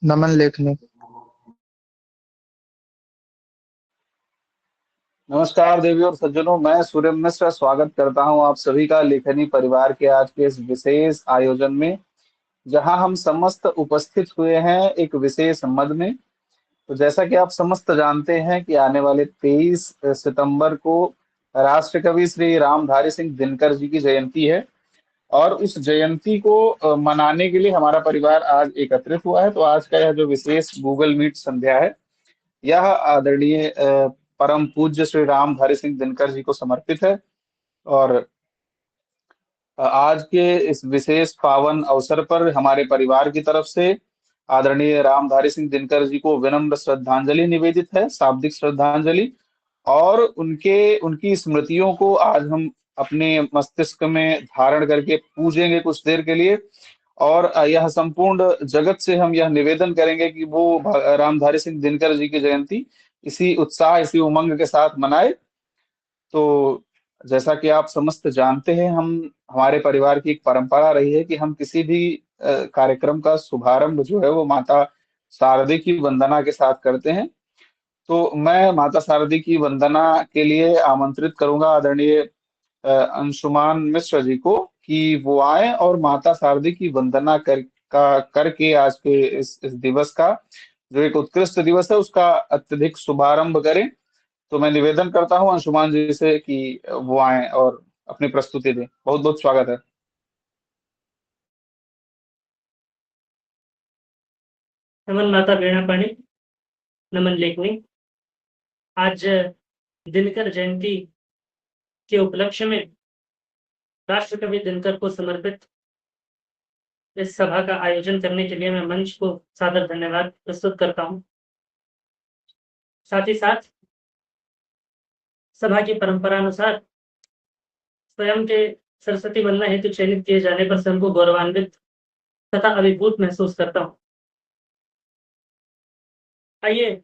नमन लेखनी। नमस्कार देवी और सज्जनों, मैं सूर्य मिश्र स्वागत करता हूं आप सभी का लेखनी परिवार के आज के इस विशेष आयोजन में, जहां हम समस्त उपस्थित हुए हैं एक विशेष मद में। तो जैसा कि आप समस्त जानते हैं कि आने वाले 23 सितंबर को राष्ट्रकवि श्री रामधारी सिंह दिनकर जी की जयंती है। और उस जयंती को मनाने के लिए हमारा परिवार आज एकत्रित हुआ है। तो आज का यह जो विशेष गूगल मीट संध्या है, यह आदरणीय परम पूज्य श्री रामधारी सिंह दिनकर जी को समर्पित है। और आज के इस विशेष पावन अवसर पर हमारे परिवार की तरफ से आदरणीय रामधारी सिंह दिनकर जी को विनम्र श्रद्धांजलि निवेदित है, शाब्दिक श्रद्धांजलि। और उनके उनकी स्मृतियों को आज हम अपने मस्तिष्क में धारण करके पूजेंगे कुछ देर के लिए। और यह संपूर्ण जगत से हम यह निवेदन करेंगे कि वो रामधारी सिंह दिनकर जी की जयंती इसी उत्साह, इसी उमंग के साथ मनाए। तो जैसा कि आप समस्त जानते हैं, हम हमारे परिवार की एक परंपरा रही है कि हम किसी भी कार्यक्रम का शुभारंभ जो है वो माता शारदे की वंदना के साथ करते हैं। तो मैं माता शारदे की वंदना के लिए आमंत्रित करूंगा आदरणीय अंशुमान मिश्र जी को कि वो आए और माता शारदे की वंदना करके आज के इस दिवस का, जो एक उत्कृष्ट दिवस है, उसका अत्यधिक शुभारंभ करें। तो मैं निवेदन करता हूं अंशुमान जी से कि वो आए और अपनी प्रस्तुति दें। बहुत बहुत स्वागत है। नमन माता वीणा पाणी, नमन लेखनी। आज दिनकर जयंती के उपलक्ष्य में राष्ट्रकवि दिनकर को समर्पित इस सभा का आयोजन करने के लिए मैं मंच को सादर धन्यवाद प्रस्तुत करता हूं। साथ ही साथ सभा की परंपरा अनुसार स्वयं के सरस्वती वंदना हेतु चयनित किए जाने पर स्वयं को गौरवान्वित तथा अभिभूत महसूस करता हूं। आइए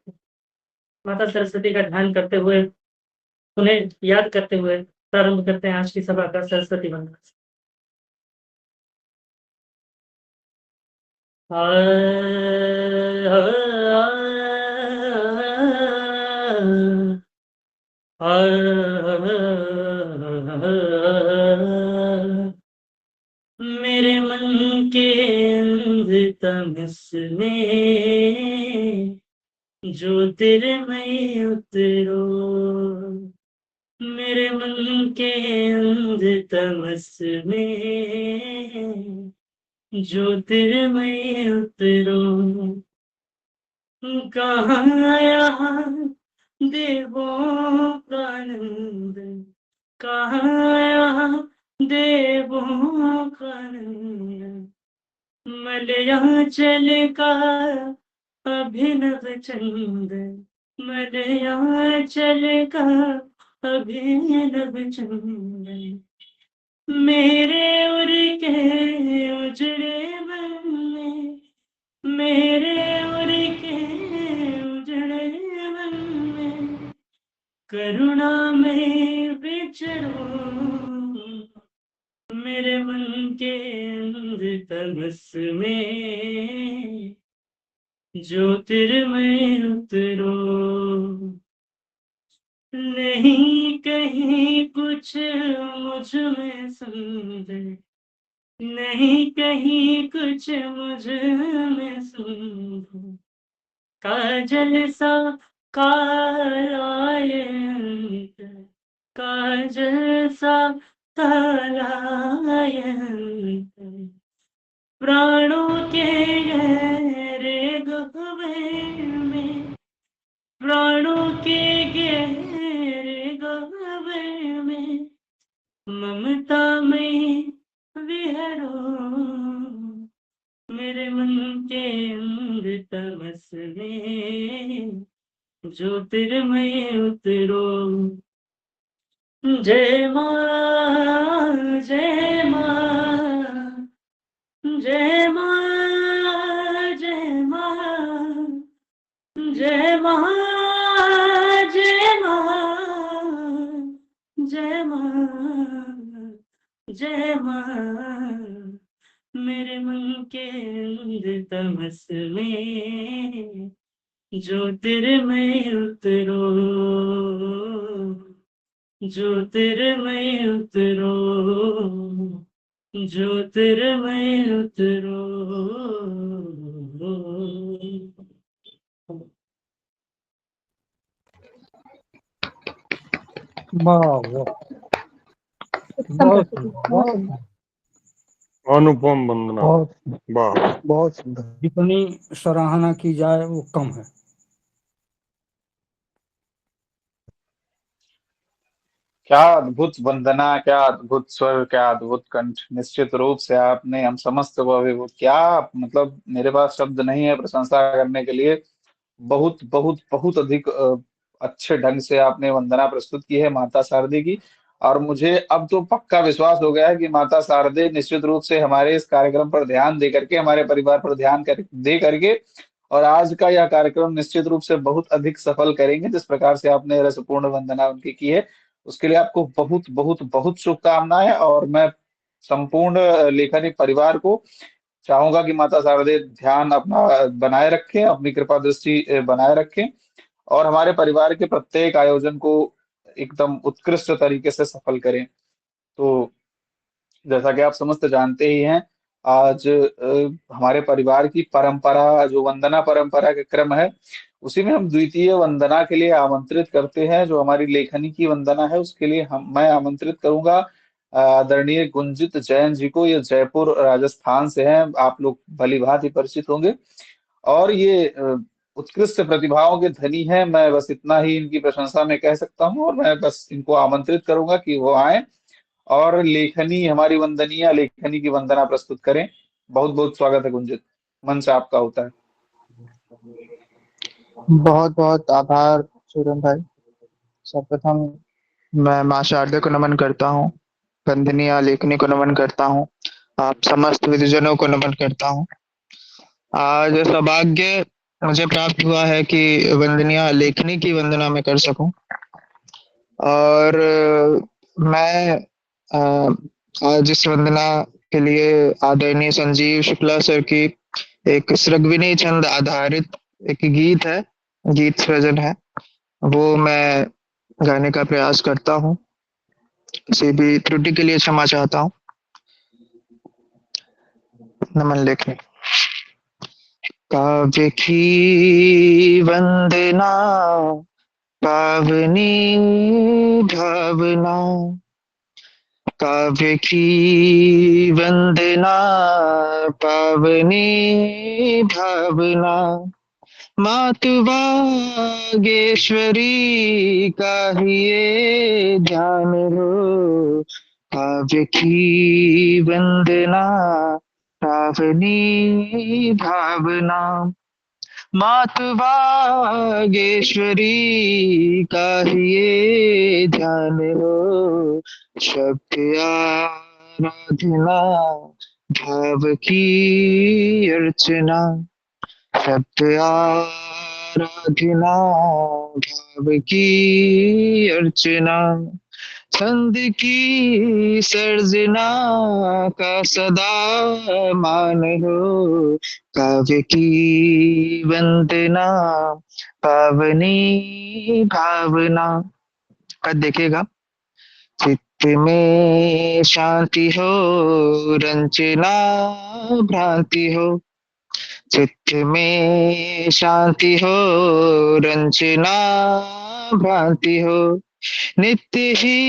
माता सरस्वती का ध्यान करते हुए, उन्हें याद करते हुए प्रारंभ करते हैं आज की सभा का सरस्वती वंदना। मेरे मन के अंधतमस में जो तेरे में उतरो, मेरे मन के अंधतमस में जो तेरे में उतरो। कहाँ यहाँ देवों का आनंद, कहाँ यहाँ देवों का आनंद, मलयाचल का अभिनव चंद, मलयाचल का अभिनव चंद, मेरे उर के उजड़े मन में, मेरे उर के उजड़े मन में करुणा में विचरो, मेरे मन के अंधतमस में ज्योतिर्मय उतरो। नहीं कहीं कुछ मुझ में सुंदर, नहीं कहीं कुछ मुझ में सुंदर, काजल सा काला ये अंतर, काजल सा काला ये अंतर, प्राणों के गहरे गहरे में, प्राणों के गहरे गहरे में ममता में विहरो, मेरे मन के अंधतमस में ज्योतिर्मय उतरो। जय मां, जय मां, जय मां, जय मां, जय मां, जय मां, जय मां, जय मां, मेरे मन के अंदर तमस में ज्योतिर्मय उतरो, ज्योतिर्मय उतरो, ज्योतिर्मय उतरो। वाह वाह, बहुत सुंदर, बहुत सुंदर, अनुपम वंदना। बहुत वाह, बहुत सुंदर। जितनी सराहना की जाए वो कम है। क्या अद्भुत वंदना, क्या अद्भुत स्वर, क्या अद्भुत कंठ। निश्चित रूप से आपने हम समस्त को अभिभूत, क्या मतलब मेरे पास शब्द नहीं है प्रशंसा करने के लिए। बहुत बहुत बहुत अधिक अच्छे ढंग से आपने वंदना प्रस्तुत की है माता शारदे की। और मुझे अब तो पक्का विश्वास हो गया है कि माता शारदे निश्चित रूप से हमारे इस कार्यक्रम पर ध्यान दे करके, हमारे परिवार पर ध्यान दे करके, और आज का यह कार्यक्रम निश्चित रूप से बहुत अधिक सफल करेंगे। जिस प्रकार से आपने रसपूर्ण वंदना उनकी की है, उसके लिए आपको बहुत बहुत बहुत शुभकामनाएं। और मैं संपूर्ण लेखनी परिवार को चाहूंगा कि माता शारदे ध्यान अपना बनाए रखें, अपनी कृपा दृष्टि बनाए रखें, और हमारे परिवार के प्रत्येक आयोजन को एकदम उत्कृष्ट तरीके से सफल करें। तो जैसा कि आप समस्त जानते ही हैं, आज हमारे परिवार की परंपरा, जो वंदना परंपरा का क्रम है, उसी में हम द्वितीय वंदना के लिए आमंत्रित करते हैं। जो हमारी लेखनी की वंदना है, उसके लिए मैं आमंत्रित करूंगा आदरणीय गुंजित जैन जी को। ये जयपुर राजस्थान से हैं, आप लोग भली भांति परिचित होंगे। और ये उत्कृष्ट प्रतिभाओं के धनी हैं। मैं बस इतना ही इनकी प्रशंसा में कह सकता हूँ, और मैं बस इनको आमंत्रित करूंगा कि वो आए और लेखनी, हमारी वंदनीय लेखनी की वंदना प्रस्तुत करें। बहुत बहुत स्वागत है गुंजित, मंच आपका होता है। बहुत बहुत आभार सूरन भाई। सर्वप्रथम मैं माँ शारदा को नमन करता हूँ, वंदनीय लेखनी को नमन करता हूँ, आप समस्त विद्वजनों को नमन करता हूँ। आज सौभाग्य मुझे प्राप्त हुआ है कि वंदनीय लेखनी की वंदना मैं कर सकूं। और मैं आज इस वंदना के लिए आदरणीय संजीव शुक्ला सर की एक सृगविनी छंद आधारित एक गीत है, गीत सृजन है, वो मैं गाने का प्रयास करता हूँ। किसी भी त्रुटि के लिए क्षमा चाहता हूँ। नमन लेखनी। काव्य की वंदना पावनी भावना, काव्य की वंदना पावनी भावना, मातु वागेश्वरी का ही ये ध्यान हो। काव्य की वंदना पावनी भावना, मातु वागेश्वरी का ही ये ध्यान हो। शब्द आराधना भाव की अर्चना, शब्द आराधना भाव की अर्चना, छंद की सर्जना का सदा मान हो। काव्य की वंदना पावनी भावना। अब देखिएगा, चित्त में शांति हो, रंजना भ्रांति हो, चित्त में शांति हो, रंजना भ्रांति हो, नित्य ही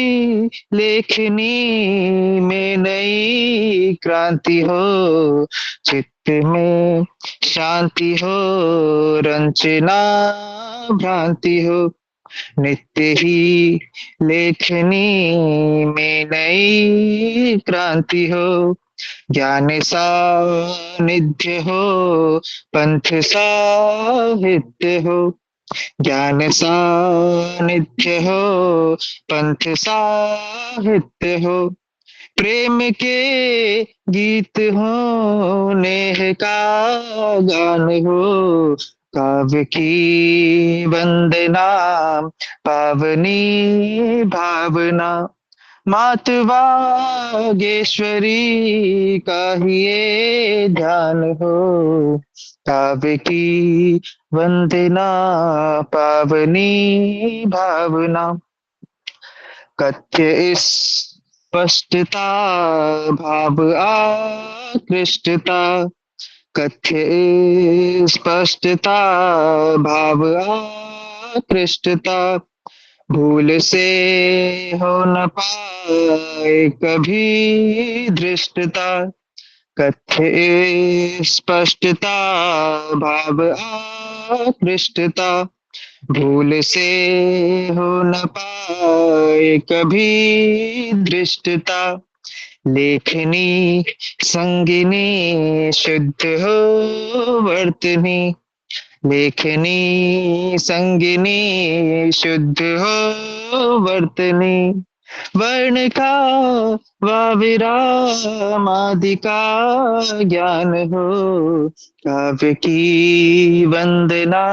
लेखनी में नई क्रांति हो। चित्त में शांति हो, रंजना भ्रांति हो, नित्य ही लेखनी में नई क्रांति हो। ज्ञान सानिध्य हो, पंथ साहित्य हो, ज्ञान सानिध्य हो, पंथ साहित्य हो, प्रेम के गीत हो, नेह का गान हो। काव्य की वंदना पावनी भावना, मात बागेश्वरी का ही ये ध्यान हो, काव्य की वंदना पावनी भावना। कथ्य इस स्पष्टता भाव आकृष्टता, कथ्य स्पष्टता भाव आकृष्टता, भूल से हो न पाए कभी दृष्टता। कथ्य स्पष्टता भाव आकृष्टता, भूल से हो न पाए कभी दृष्टता। लेखनी संगिनी शुद्ध हो वर्तनी, लेखनी संगिनी शुद्ध हो वर्तनी। वर्ण का वाविरामादि का ज्ञान हो, काव्य की वंदना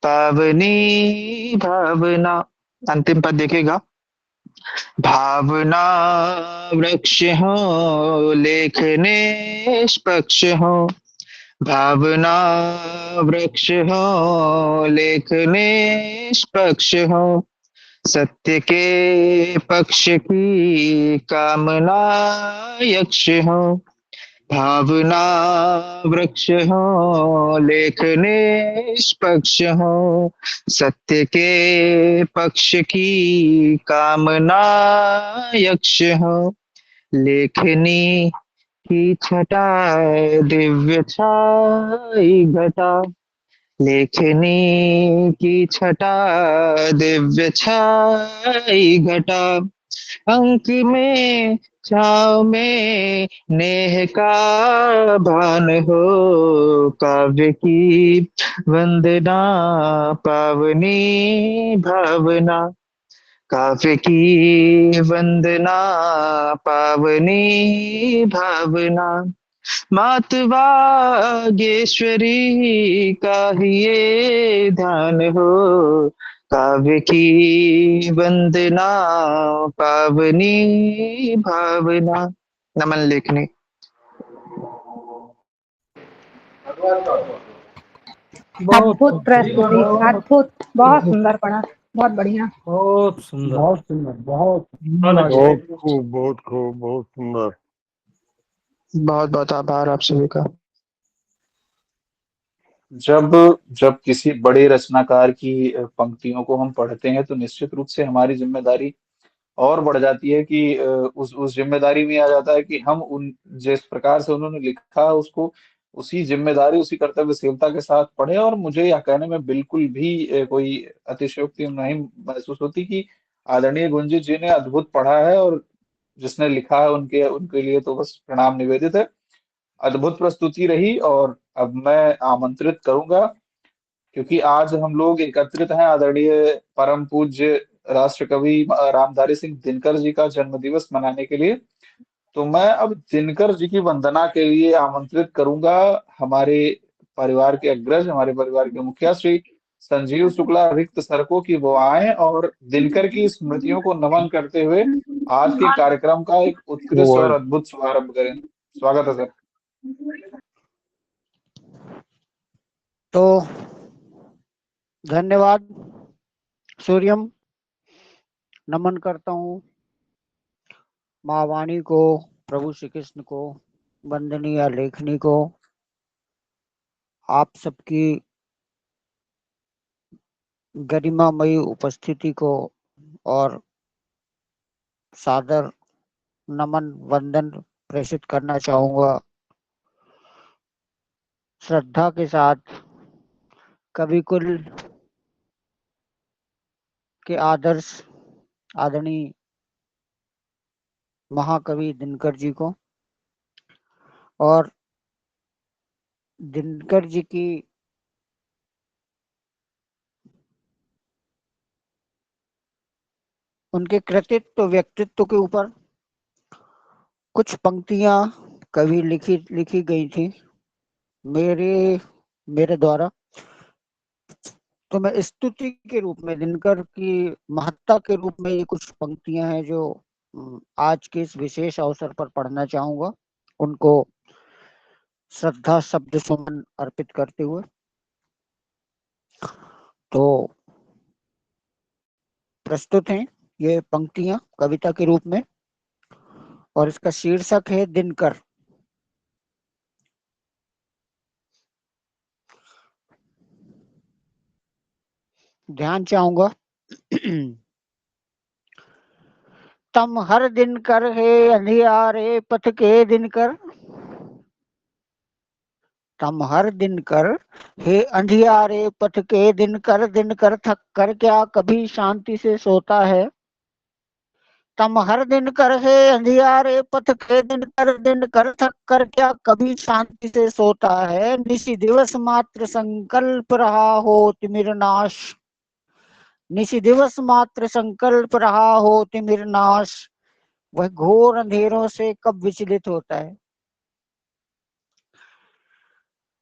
पावनी भावना। अंतिम पद देखिएगा। भावना वृक्ष हो, लेख निष्पक्ष हो, भावना वृक्ष हो, लेख निष्पक्ष हो, सत्य के पक्ष की कामना यक्ष हो। भावना वृक्ष हो, लेख निष्पक्ष हो, सत्य के पक्ष की कामना यक्ष हो। लेखनी की छटा दिव्य छाई घटा, लेखनी की छटा दिव्य छाई घटा। अंक में छाव में नेह का भान हो, काव्य की वंदना पावनी भावना। काव्य की वंदना पावनी भावना। मात बागेश्वरी का ही ये ध्यान हो, काव्य की वंदना पावनी भावना। नमन लेखनी। बहुत अद्भुत प्रस्तुति, अद्भुत, बहुत सुंदर पढ़ा, बहुत बढ़िया। बहुत सुंदर, बहुत सुंदर, बहुत बहुत खूब, बहुत खूब, बहुत सुंदर। बहुत बहुत आभार आप सभी का। जब जब किसी बड़े रचनाकार की पंक्तियों को हम पढ़ते हैं तो निश्चित रूप से हमारी जिम्मेदारी और बढ़ जाती है कि उस जिम्मेदारी में आ जाता है कि हम उन जिस प्रकार से उन्होंने लिखा है उसको उसी जिम्मेदारी उसी कर्तव्यशीलता के साथ पढ़े। और मुझे यह कहने में बिल्कुल भी कोई अतिशयोक्ति नहीं महसूस होती कि आदरणीय गुंजित जी ने अद्भुत पढ़ा है, और जिसने लिखा है उनके उनके लिए तो बस प्रणाम निवेदित है। अद्भुत प्रस्तुति रही। और अब मैं आमंत्रित करूंगा, क्योंकि आज हम लोग एकत्रित हैं आदरणीय परम पूज्य राष्ट्र कवि रामधारी सिंह दिनकर जी का जन्म दिवस मनाने के लिए, तो मैं अब दिनकर जी की वंदना के लिए आमंत्रित करूंगा हमारे परिवार के अग्रज, हमारे परिवार के मुखिया श्री संजीव शुक्ला रिक्त सर को, कि वो आए और दिनकर की स्मृतियों को नमन करते हुए आज के कार्यक्रम का एक उत्कृष्ट और अद्भुत शुभारंभ करें। स्वागत है सर। तो धन्यवाद सूर्यम। नमन करता हूँ माँ वाणी को, प्रभु श्री कृष्ण को, वंदनीय लेखनी को, आप सबकी गरिमामयी उपस्थिति को, और सादर नमन वंदन प्रेषित करना चाहूँगा श्रद्धा के साथ कविकुल के आदर्श आदरणीय महाकवि दिनकर जी को। और दिनकर जी की उनके कृतित्व व्यक्तित्व के ऊपर कुछ पंक्तियां कवि लिखी गई थी मेरे द्वारा। तो मैं स्तुति के रूप में दिनकर की महत्ता के रूप में ये कुछ पंक्तियां हैं जो आज के इस विशेष अवसर पर पढ़ना चाहूंगा, उनको श्रद्धा शब्द सुमन अर्पित करते हुए। तो प्रस्तुत हैं ये पंक्तियां कविता के रूप में, और इसका शीर्षक है दिनकर। ध्यान चाहूंगा। तम हर दिन कर है अंधियारे पथ के दिनकर, तम हर दिन कर हे अंधियारे पथ के दिनकर, दिनकर थक कर क्या कभी शांति से सोता है। तम हर दिन कर है अंधियारे पथ के दिनकर, दिनकर थक कर क्या कभी शांति से सोता है। निशि दिवस मात्र संकल्प रहा हो तिमिर नाश, निशि दिवस मात्र संकल्प रहा हो तिमिर नाश, वह घोर अंधेरों से कब विचलित होता है।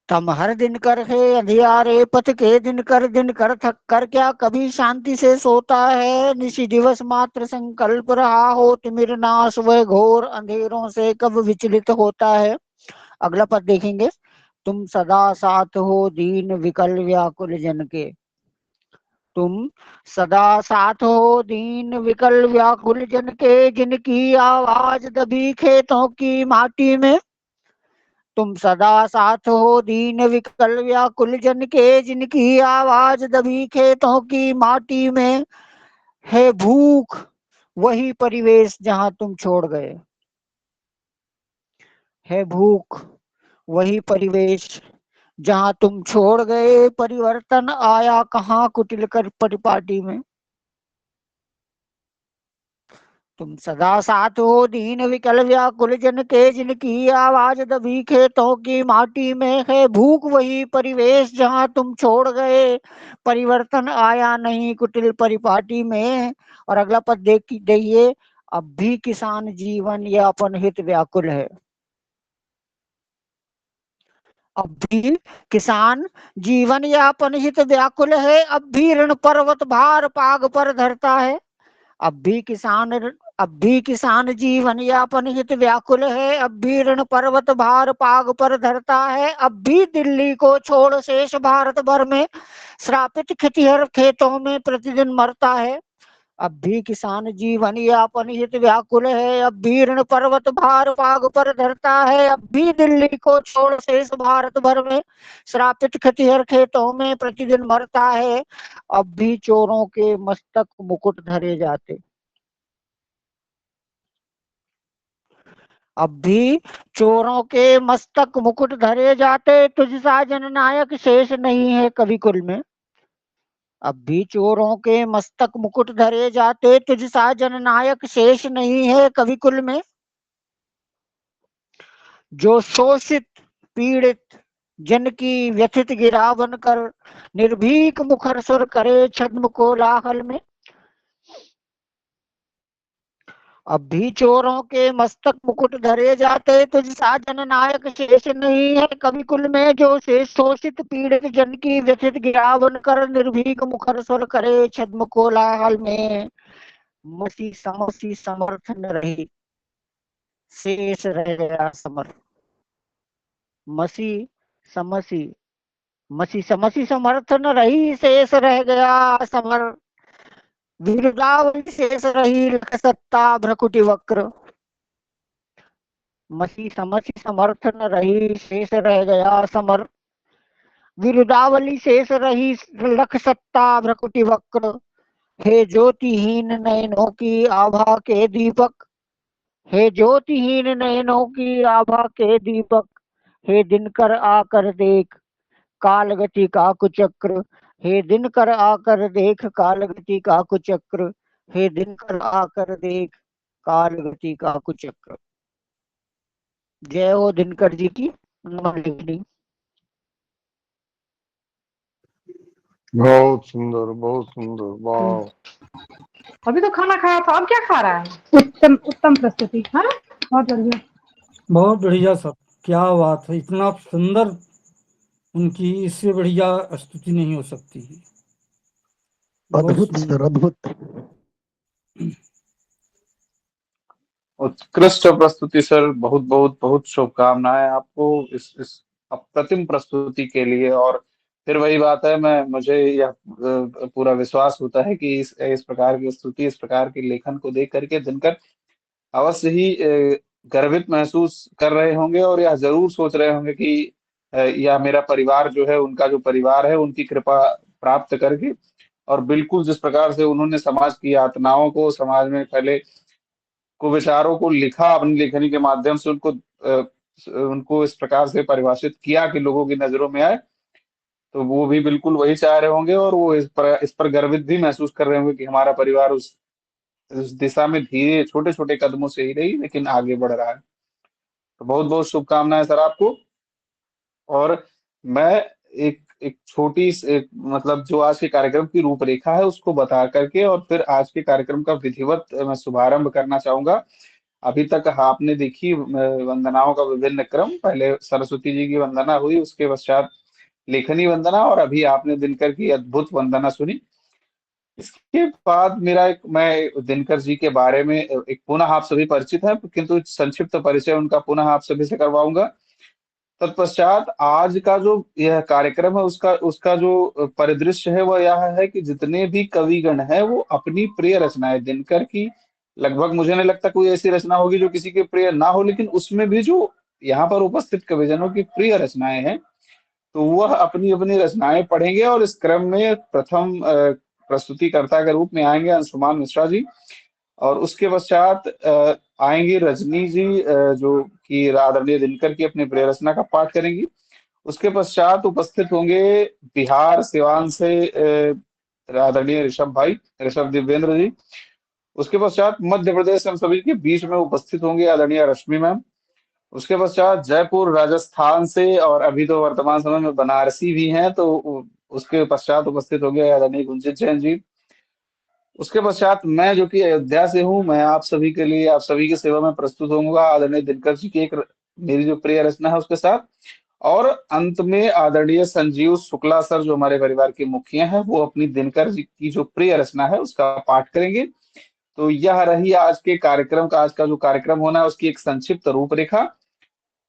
तम हर दिन कर है अंधियारे पथ के दिनकर, दिनकर थक कर क्या कभी शांति से सोता है। निशि दिवस मात्र संकल्प रहा हो तिमिर नाश, वह घोर अंधेरों से कब विचलित होता है। अगला पद देखेंगे। तुम सदा साथ हो दीन विकल व्याकुल जन के, तुम सदा साथ हो दीन विकल व्याकुल जन के, जिनकी आवाज दबी खेतों की माटी में। तुम सदा साथ हो दीन विकल व्याकुल जन के, जिनकी आवाज दबी खेतों की माटी में। है भूख वही परिवेश जहां तुम छोड़ गए, है भूख वही परिवेश जहां तुम छोड़ गए। परिवर्तन आया कहाँ कुटिल कर परिपाटी में। तुम सदा साथ हो दीन विकल व्याकुल जन के, जिनकी आवाज दबी खेतों की माटी में। है भूख वही परिवेश जहां तुम छोड़ गए, परिवर्तन आया नहीं कुटिल परिपाटी में। और अगला पद देखिए। अब भी किसान जीवन यापन हित व्याकुल है, अब भी किसान जीवन यापन हित व्याकुल है। अब भी ऋण पर्वत भार पाग पर धरता है, अब भी किसान जीवन यापन हित व्याकुल है। अब भी ऋण पर्वत भार पाग पर धरता है। अब भी दिल्ली को छोड़ शेष भारत भर में श्रापित खेतिहर खेतों में प्रतिदिन मरता है। अब भी किसान जीवन यापन हित व्याकुल है। अब भी ऋण पर्वत भार पाग पर धरता है। अब भी दिल्ली को छोड़ शेष भारत भर में श्रापित खेतिहर खेतों में प्रतिदिन मरता है। अब भी चोरों के मस्तक मुकुट धरे जाते, अब भी चोरों के मस्तक मुकुट धरे जाते। तुझसा जननायक शेष नहीं है कवि कुल में, अब भी चोरों के मस्तक मुकुट धरे जाते। तुझसा जननायक शेष नहीं है कवि कुल में। जो शोषित पीड़ित जन की व्यथित गिरावन कर, निर्भीक मुखर सुर करे छद्म कोलाहल में। अब भी चोरों के मस्तक मुकुट धरे जाते। तुझसा जननायक शेष नहीं है कवि कुल में। जो शेष शोषित पीड़ित जन की व्यथित गिरावन कर, निर्भीक मुखर स्वर करे छद्म कोलाहल में। मसी समसी समर्थ न रही शेष रह गया समर, मसी समसी मसी समसी समर्थ न रही शेष रह गया समर। वीरगावल शेष रही लख सत्ता भ्रकुटी वक्र, मसी समसी समर्थ न रही शेष रह गया समर। विरुदावली शेष रही लख सत्ता भ्रकुटी वक्र। हे ज्योतिहीन नयनों की आभा के दीपक, हे ज्योतिहीन नयनों की आभा के दीपक। हे दिनकर आकर देख कालगति का कुचक्र, हे दिनकर आकर देख कालगति का कुचक्र। हे दिनकर आकर देख कालगति का कुचक्र। जय हो दिनकर जी की नमन लिखनी। बहुत सुंदर, बहुत सुंदर, वाह। अभी तो खाना खाया था, अब क्या खा रहा है। उत्तम उत्तम प्रस्तुति, हाँ बहुत बढ़िया। बहुत बढ़िया सर, क्या बात है, इतना सुंदर उनकी, इससे बढ़िया स्तुति नहीं हो सकती है। बहुत अद्भुत सुंदर। सर, अद्भुत। उत्कृष्ट प्रस्तुति सर, बहुत बहुत बहुत शुभकामनाएं आपको इस अप्रतिम प्रस्तुति के लिए। और फिर वही बात है, मैं मुझे यह पूरा विश्वास होता है कि इस प्रकार की स्तुति, इस प्रकार के लेखन को देख करके दिनकर अवश्य ही गर्वित महसूस कर रहे होंगे और यह जरूर सोच रहे होंगे कि यह मेरा परिवार जो है, उनका जो परिवार है, उनकी कृपा प्राप्त करके, और बिल्कुल जिस प्रकार से उन्होंने समाज की यातनाओं को, समाज में फैले कुविचारों को लिखा, अपनी लेखनी के माध्यम से उनको इस प्रकार से परिभाषित किया कि लोगों की नजरों में आए, तो वो भी बिल्कुल वही चाह रहे होंगे और वो इस पर गर्वित भी महसूस कर रहे होंगे कि हमारा परिवार उस दिशा में धीरे छोटे छोटे कदमों से ही नहीं लेकिन आगे बढ़ रहा है। तो बहुत बहुत शुभकामनाएं सर आपको। और मैं एक छोटी मतलब जो आज के कार्यक्रम की रूपरेखा है उसको बता करके और फिर आज के कार्यक्रम का विधिवत मैं शुभारंभ करना चाहूंगा। अभी तक आपने देखी वंदनाओं का विभिन्न क्रम, पहले सरस्वती जी की वंदना हुई, उसके पश्चात लेखनी वंदना, और अभी आपने दिनकर की अद्भुत वंदना सुनी। इसके बाद मैं दिनकर जी के बारे में एक पुनः आप सभी परिचित हैं, किंतु संक्षिप्त परिचय उनका पुनः आप सभी से करवाऊंगा। तत्पश्चात आज का जो यह कार्यक्रम है उसका उसका जो परिदृश्य है वह यह है कि जितने भी कविगण हैं वो अपनी प्रिय रचनाएं, दिनकर की लगभग मुझे नहीं लगता कोई ऐसी रचना होगी जो किसी के प्रिय ना हो, लेकिन उसमें भी जो यहाँ पर उपस्थित कविजनों की प्रिय रचनाएं हैं तो वह अपनी अपनी रचनाएं पढ़ेंगे। और इस क्रम में प्रथम प्रस्तुतिकर्ता के रूप में आएंगे अंशुमान मिश्रा जी, और उसके पश्चात आएंगी रजनी जी जो कि आदरणीय दिनकर की अपनी प्रिय रचना का पाठ करेंगी। उसके पश्चात उपस्थित होंगे बिहार सिवान से आदरणीय ऋषभ दिव्येंद्र जी। उसके पश्चात मध्य प्रदेश हम सभी के बीच में उपस्थित होंगे आदरणीय रश्मि मैम। उसके पश्चात जयपुर राजस्थान से, और अभी तो वर्तमान समय में बनारसी भी हैं, तो उसके पश्चात उपस्थित होंगे आदरणीय गुंजित जैन जी। उसके पश्चात मैं जो कि अयोध्या से हूँ, मैं आप सभी के लिए, आप सभी की सेवा में प्रस्तुत होऊंगा आदरणीय दिनकर जी की मेरी जो प्रिय रचना है उसके साथ। और अंत में आदरणीय संजीव शुक्ला सर जो हमारे परिवार के मुखिया हैं, वो अपनी दिनकर जी की जो प्रिय रचना है उसका पाठ करेंगे। तो यह रही आज के कार्यक्रम का, आज का जो कार्यक्रम होना है उसकी एक संक्षिप्त रूपरेखा।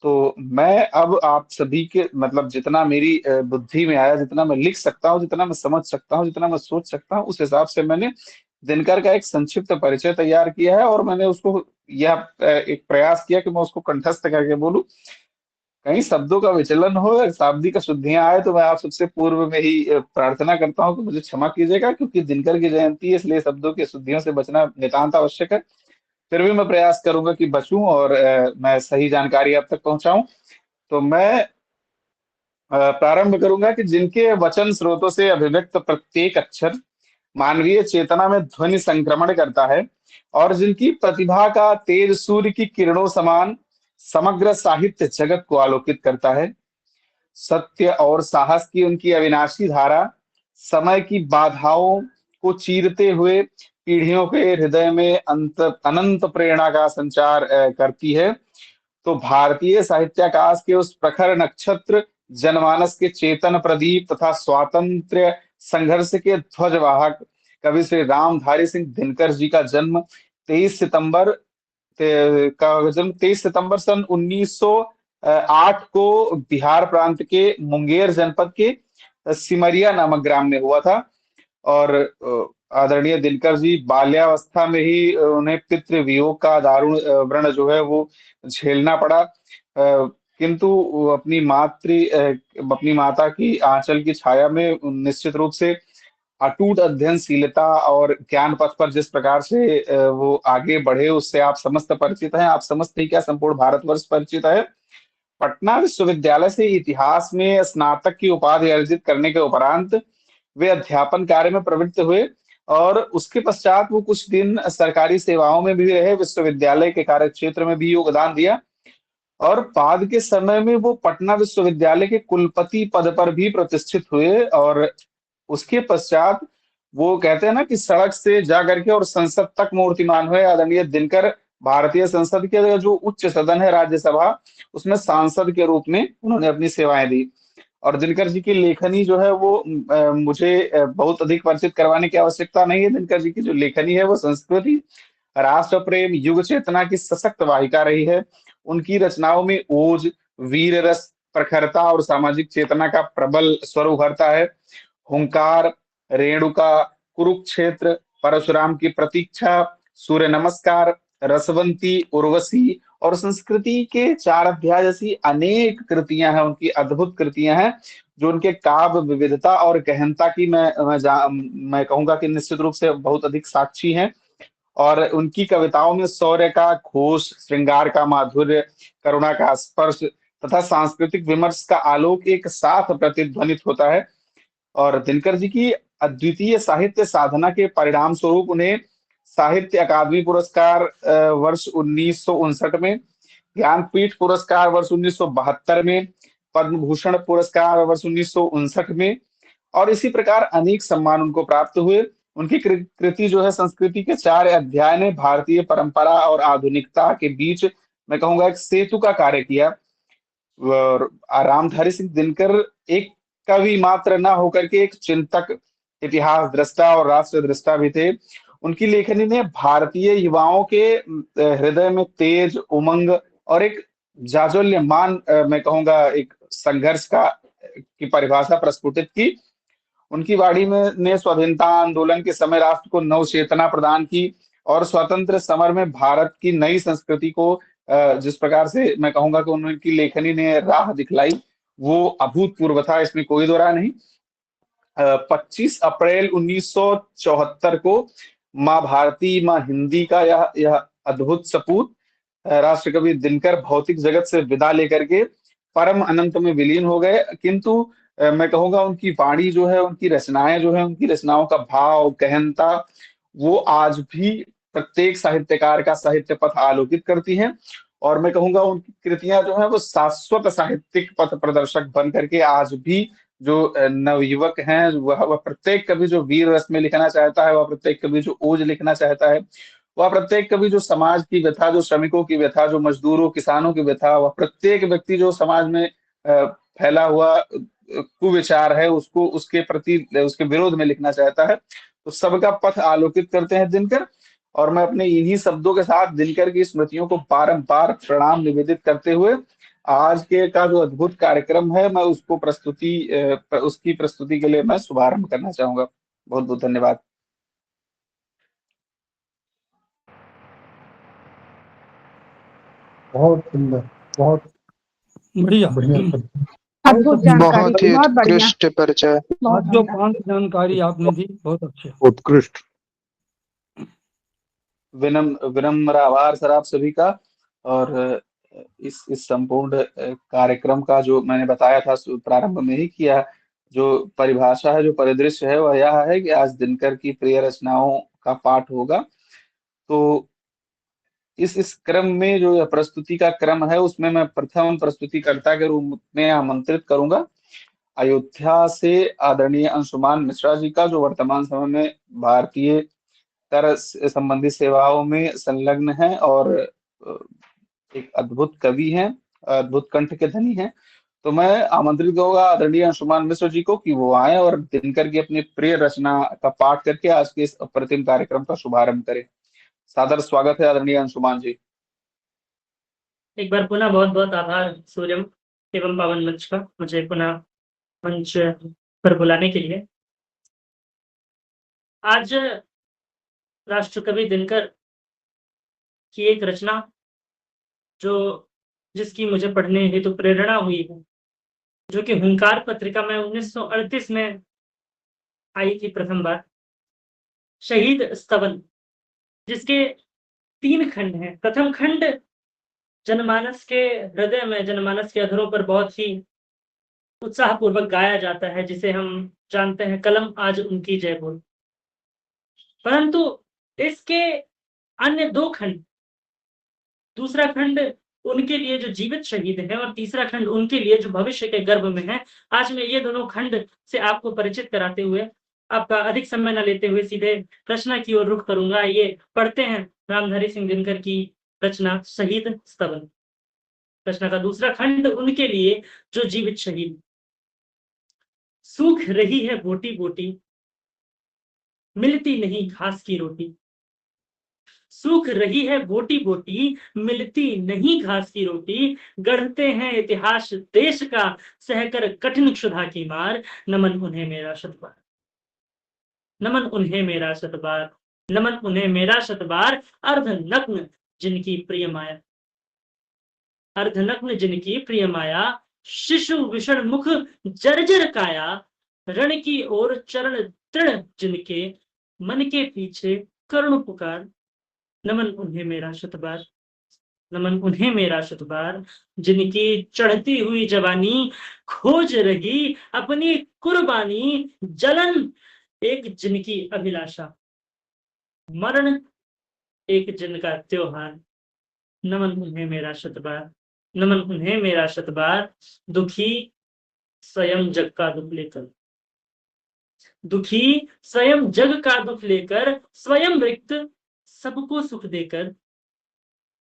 तो मैं अब आप सभी के मतलब जितना मेरी बुद्धि में आया, जितना मैं लिख सकता हूँ, जितना मैं समझ सकता हूँ, जितना मैं सोच सकता हूँ, उस हिसाब से मैंने दिनकर का एक संक्षिप्त परिचय तैयार किया है। और मैंने उसको यह एक प्रयास किया कि मैं उसको कंठस्थ करके बोलूं, कहीं शब्दों का विचलन हो, शाब्दिक अशुद्धियां आए तो मैं आप सबसे पूर्व में ही प्रार्थना करता हूँ कि मुझे क्षमा कीजिएगा, क्योंकि दिनकर की जयंती है इसलिए शब्दों की अशुद्धियों से बचना नितांत आवश्यक है। फिर भी मैं प्रयास करूंगा कि बचूं और मैं सही जानकारी आप तक पहुंचाऊं। तो मैं प्रारंभ करूंगा कि जिनके वचन स्रोतों से अभिव्यक्त प्रत्येक अक्षर मानवीय चेतना में ध्वनि संक्रमण करता है, और जिनकी प्रतिभा का तेज सूर्य की किरणों समान समग्र साहित्य जगत को आलोकित करता है। सत्य और साहस की उनकी अविनाशी धारा समय की बाधाओं को चीरते हुए पीढ़ियों के हृदय में अनंत प्रेरणा का संचार करती है। तो भारतीय साहित्याकाश के उस प्रखर नक्षत्र, जनमानस के चेतन प्रदीप तथा स्वातंत्र्य संघर्ष के ध्वजवाहक कवि श्री रामधारी सिंह दिनकर जी का जन्म 23 सितंबर सन 1908 को बिहार प्रांत के मुंगेर जनपद के सिमरिया नामक ग्राम में हुआ था। और आदरणीय दिनकर जी बाल्यावस्था में ही उन्हें पितृ वियोग का दारुण व्रण जो है वो झेलना पड़ा, किंतु अपनी माता की आंचल की छाया में निश्चित रूप से अटूट अध्ययनशीलता और ज्ञान पथ पर जिस प्रकार से वो आगे बढ़े उससे आप समस्त परिचित हैं, आप समस्त ही क्या संपूर्ण भारतवर्ष परिचित है। पटना विश्वविद्यालय से इतिहास में स्नातक की उपाधि अर्जित करने के उपरांत वे अध्यापन कार्य में प्रवृत्त हुए, और उसके पश्चात वो कुछ दिन सरकारी सेवाओं में भी रहे, विश्वविद्यालय के कार्य क्षेत्र में भी योगदान दिया, और बाद के समय में वो पटना विश्वविद्यालय के कुलपति पद पर भी प्रतिष्ठित हुए। और उसके पश्चात वो कहते हैं ना कि सड़क से जा करके और संसद तक मूर्तिमान हुए। आदरणीय दिनकर भारतीय संसद के जो उच्च सदन है राज्यसभा, उसमें सांसद के रूप में उन्होंने अपनी सेवाएं दी। और दिनकर जी की लेखनी जो है वो मुझे बहुत अधिक परिचित करवाने की आवश्यकता नहीं है। दिनकर जी की जो लेखनी है वो संस्कृति राष्ट्र प्रेम, युग चेतना की सशक्त वाहिका रही है। उनकी रचनाओं में ओज, वीर रस, प्रखरता और सामाजिक चेतना का प्रबल स्वर उभरता है। हुंकार, रेणुका, कुरुक्षेत्र, परशुराम की प्रतीक्षा, सूर्य नमस्कार, रसवंती, उर्वशी और संस्कृति के 4 अध्याय जैसी अनेक कृतियां हैं, उनकी अद्भुत कृतियां हैं, जो उनके काव्य विविधता और गहनता की मैं कहूंगा कि निश्चित रूप से बहुत अधिक साक्षी हैं। और उनकी कविताओं में शौर्य का घोष, श्रृंगार का माधुर्य, करुणा का स्पर्श तथा सांस्कृतिक विमर्श का आलोक एक साथ प्रतिध्वनित होता है। और दिनकर जी की अद्वितीय साहित्य साधना के परिणाम स्वरूप उन्हें साहित्य अकादमी पुरस्कार वर्ष 1959 में, ज्ञानपीठ पुरस्कार वर्ष 1972 में, पद्म भूषण पुरस्कार वर्ष 1959 में और इसी प्रकार अनेक सम्मान उनको प्राप्त हुए। उनकी कृति जो है संस्कृति के 4 अध्याय ने भारतीय परंपरा और आधुनिकता के बीच मैं कहूंगा एक सेतु का कार्य किया। और रामधारी सिंह दिनकर एक कवि मात्र न होकर के एक चिंतक, इतिहास दृष्टा और राष्ट्र दृष्टा भी थे। उनकी लेखनी ने भारतीय युवाओं के हृदय में तेज, उमंग और एक जाज्वल्यमान मैं कहूंगा एक संघर्ष का की परिभाषा प्रस्फुटित की। उनकी वाणी में ने स्वाधीनता आंदोलन के समय राष्ट्र को नव चेतना प्रदान की और स्वतंत्र समर में भारत की नई संस्कृति को जिस प्रकार से मैं कहूंगा कि उनकी लेखनी ने राह दिखलाई, वो अभूतपूर्व था, इसमें कोई दो राय नहीं। 25 अप्रैल 1974 को माँ भारती माँ हिंदी का यह अद्भुत सपूत राष्ट्रकवि दिनकर भौतिक जगत से विदा लेकर के परम अनंत में विलीन हो गए। किंतु मैं कहूंगा उनकी वाणी जो है, उनकी रचनाएं जो है, उनकी रचनाओं का भाव, गहनता वो आज भी प्रत्येक साहित्यकार का साहित्य पथ आलोकित करती हैं। और मैं कहूंगा उनकी कृतियां जो है वो शाश्वत साहित्यिक पथ प्रदर्शक बन करके आज भी जो नवयुवक हैं वह प्रत्येक कवि जो वीर रस में लिखना चाहता है, वह प्रत्येक कवि जो ओज लिखना चाहता है, वह प्रत्येक कवि जो समाज की व्यथा, जो श्रमिकों की व्यथा, जो मजदूरों किसानों की व्यथा, वह प्रत्येक व्यक्ति जो समाज में फैला हुआ कुविचार है उसको उसके प्रति उसके विरोध में लिखना चाहता है, तो सबका पथ आलोकित करते हैं दिनकर। और मैं अपने इन्हीं शब्दों के साथ दिनकर की स्मृतियों को बारंबार प्रणाम निवेदित करते हुए आज के का जो अद्भुत कार्यक्रम है मैं उसको उसकी प्रस्तुति के लिए मैं शुभारंभ करना चाहूंगा। बहुत बहुत धन्यवाद। बहुत सुंदर, बहुत बढ़िया बढ़िया। अद्भुत जानकारी, बहुत ही बहुत बढ़िया, उत्कृष्ट परिचय। बहुत आज जो बढ़िया। 5 जानकारी आपने दी बहुत अच्छे। उत्कृष्ट। विनम्र आभार सर आप सभी का। और इस संपूर्ण कार्यक्रम का जो मैंने बताया था प्रारंभ में ही किया, जो परिभाषा है, जो परिदृश्य है वह यह है कि आज दिनकर की प्रिय रचनाओं का पाठ होगा। तो इस क्रम में जो यह प्रस्तुति का क्रम है उसमें मैं प्रथम प्रस्तुतिकर्ता के रूप में आमंत्रित करूंगा अयोध्या से आदरणीय अंशुमान मिश्रा जी का, जो वर्तमान समय में भारतीय कर संबंधी सेवाओं में संलग्न है और एक अद्भुत कवि हैं, अद्भुत कंठ के धनी हैं। तो मैं आमंत्रित करूंगा आदरणीय अंशुमान मिश्र जी को कि वो आए और दिनकर की अपनी प्रिय रचना का पाठ करके आज के इस अप्रतिम कार्यक्रम का शुभारंभ करें। सादर स्वागत है आदरणीय अंशुमान जी। एक बार पुनः बहुत बहुत आभार सूर्यम एवं पावन मंच का, मुझे पुनः मंच पर बुलाने के लिए। आज राष्ट्रकवि दिनकर की एक रचना जिसकी मुझे पढ़ने हेतु प्रेरणा हुई है, जो कि हुंकार पत्रिका में 1938 में आई थी प्रथम बार, शहीद स्तवन, जिसके 3 खंड हैं। प्रथम खंड जनमानस के हृदय में, जनमानस के अधरों पर बहुत ही उत्साहपूर्वक गाया जाता है, जिसे हम जानते हैं कलम आज उनकी जय बोल। परंतु इसके अन्य 2 खंड, दूसरा खंड उनके लिए जो जीवित शहीद हैं और तीसरा खंड उनके लिए जो भविष्य के गर्भ में है, आज मैं ये दोनों खंड से आपको परिचित कराते हुए, आपका अधिक समय न लेते हुए सीधे रचना की ओर रुख करूंगा। ये पढ़ते हैं रामधारी सिंह दिनकर की रचना शहीद स्तवन। रचना का दूसरा खंड उनके लिए जो जीवित शहीद। सूख रही है बोटी बोटी, मिलती नहीं घास की रोटी। सूख रही है बोटी बोटी, मिलती नहीं घास की रोटी, गढ़ते हैं इतिहास देश का, सहकर कठिन क्षुधा की मार, नमन उन्हें मेरा शतबार, नमन उन्हें मेरा शतबार, नमन उन्हें मेरा शतबार, अर्धनग्न जिनकी प्रिय माया, अर्धनग्न जिनकी प्रिय माया, शिशु विषण मुख जर्जर काया, रण की ओर चरण तृण जिनके, मन के पीछे करुण पुकार, नमन उन्हें मेरा शतबार, नमन उन्हें मेरा शतबार, जिनकी चढ़ती हुई जवानी खोज रही अपनी कुर्बानी, जलन एक जिनकी अभिलाषा, मरण एक जिनका त्योहार, नमन उन्हें मेरा शतबार, नमन उन्हें मेरा शतबार, दुखी स्वयं जग का दुख लेकर, दुखी स्वयं जग का दुख लेकर, स्वयं रिक्त सबको सुख देकर,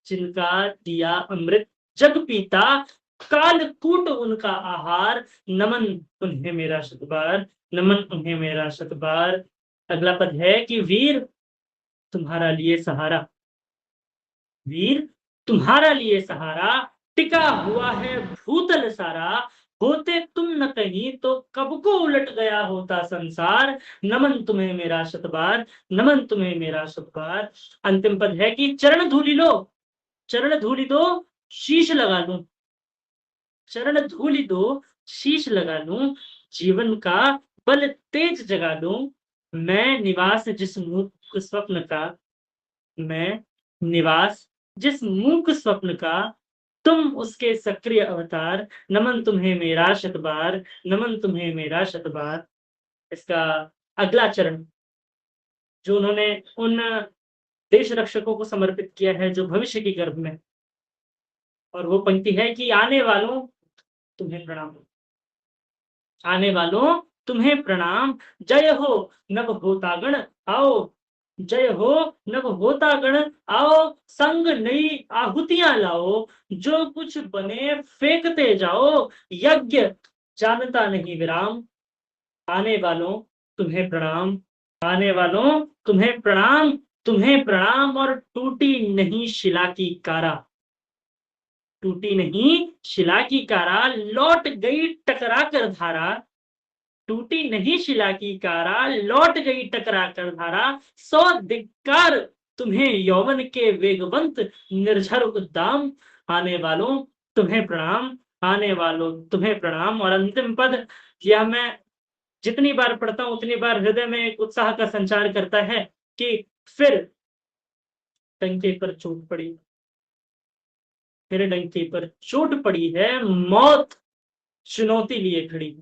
जिनका दिया अमृत जग पीता, कालकूट उनका आहार, नमन उन्हें मेरा शतबार, नमन उन्हें मेरा शतबार। अगला पद है कि वीर तुम्हारा लिए सहारा, वीर तुम्हारा लिए सहारा, टिका हुआ है भूतल सारा, होते तुम न कहीं तो कब को उलट गया होता संसार, नमन तुम्हें मेरा शतबार, नमन तुम्हें मेरा शतबार। अंतिम पद है कि चरण धूलि लो, चरण धूलि दो शीश लगा लूं, चरण धूलि दो शीश लगा लूं, जीवन का बल तेज जगा लूं, मैं निवास जिस मूक स्वप्न का, मैं निवास जिस मूक स्वप्न का, तुम उसके सक्रिय अवतार, नमन तुम्हें मेरा शतबार, नमन तुम्हें मेरा शतबार। इसका अगला चरण जो उन्होंने उन देश रक्षकों को समर्पित किया है जो भविष्य की गर्भ में, और वो पंक्ति है कि आने वालों तुम्हें प्रणाम, आने वालों तुम्हें प्रणाम, जय हो नव होतागण आओ, जय हो नव होतागण आओ, संग नई आहुतियां लाओ, जो कुछ बने फेंकते जाओ, यज्ञ जानता नहीं विराम, आने वालों तुम्हें प्रणाम, आने वालों तुम्हें प्रणाम, तुम्हें प्रणाम, और टूटी नहीं शिला की कारा, टूटी नहीं शिला की कारा, लौट गई टकरा कर धारा, टूटी नहीं शिला की कारा, लौट गई टकरा कर धारा, सौ धिक्कार तुम्हें यौवन के वेगवंत निर्झर उद्दाम, आने वालों तुम्हें प्रणाम, आने वालों तुम्हें प्रणाम। और अंतिम पद यह मैं जितनी बार पढ़ता हूं उतनी बार हृदय में एक उत्साह का संचार करता है कि फिर डंके पर चोट पड़ी, फिर डंके पर चोट पड़ी है, मौत चुनौती लिए खड़ी,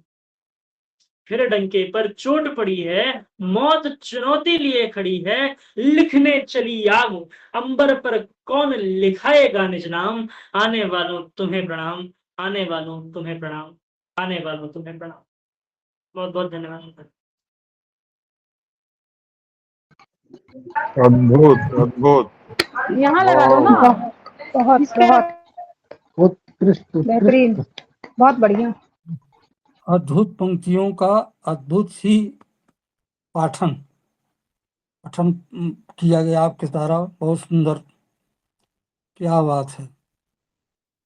फिर डंके पर चोट पड़ी है, मौत चुनौती लिए खड़ी है, लिखने चली आग अंबर पर कौन लिखाएगा निज नाम, आने वालों तुम्हें प्रणाम, आने वालों तुम्हें प्रणाम, आने वालों तुम्हें प्रणाम। बहुत बहुत धन्यवाद। अद्भुत अद्भुत, यहाँ लगा दो ना, बहुत बहुत उत्कृष्ट बेहतरीन, बहुत बढ़िया। अद्भुत पंक्तियों का अद्भुत ही पाठन पठन किया गया आपके द्वारा, बहुत सुंदर, क्या बात है,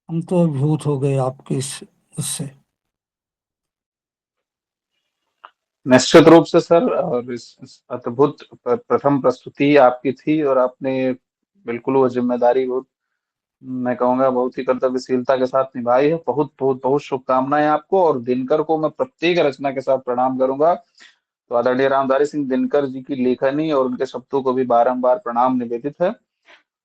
हम तो अभिभूत हो गए आपके उससे। निश्चित रूप से सर, और इस अद्भुत प्रथम प्रस्तुति आपकी थी, और आपने बिल्कुल वो जिम्मेदारी बहुत, मैं कहूंगा बहुत ही कर्तव्यशीलता के साथ निभाई है। बहुत बहुत बहुत शुभकामनाएं आपको, और दिनकर को मैं प्रत्येक रचना के साथ प्रणाम करूंगा। तो आदरणीय रामधारी सिंह दिनकर जी की लेखनी और उनके शब्दों को भी बारंबार प्रणाम निवेदित है।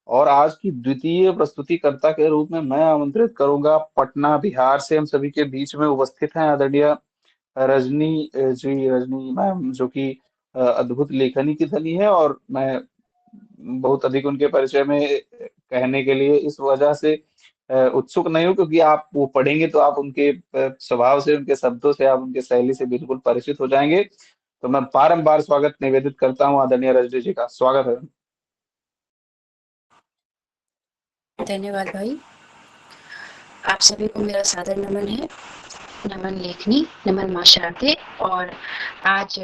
और आज की द्वितीय प्रस्तुतिकर्ता के रूप में मैं आमंत्रित करूंगा, पटना बिहार से हम सभी के बीच में उपस्थित हैं आदरणीय रजनी जी, रजनी मैम, जो कि अद्भुत लेखनी की धनी है, और मैं बहुत अधिक उनके परिचय में कहने के लिए इस वजह से उत्सुक नहीं हूँ, क्योंकि आप वो पढ़ेंगे तो आप उनके स्वभाव से, उनके शब्दों से, आप उनके शैली से बिल्कुल परिचित हो जाएंगे। तो मैं बारंबार स्वागत निवेदित करता हूँ आदरणीय रजनी जी का। स्वागत है। धन्यवाद भाई, आप सभी को मेरा सादर नमन है, नमन लेखनी, नमन मां शारदे। और आज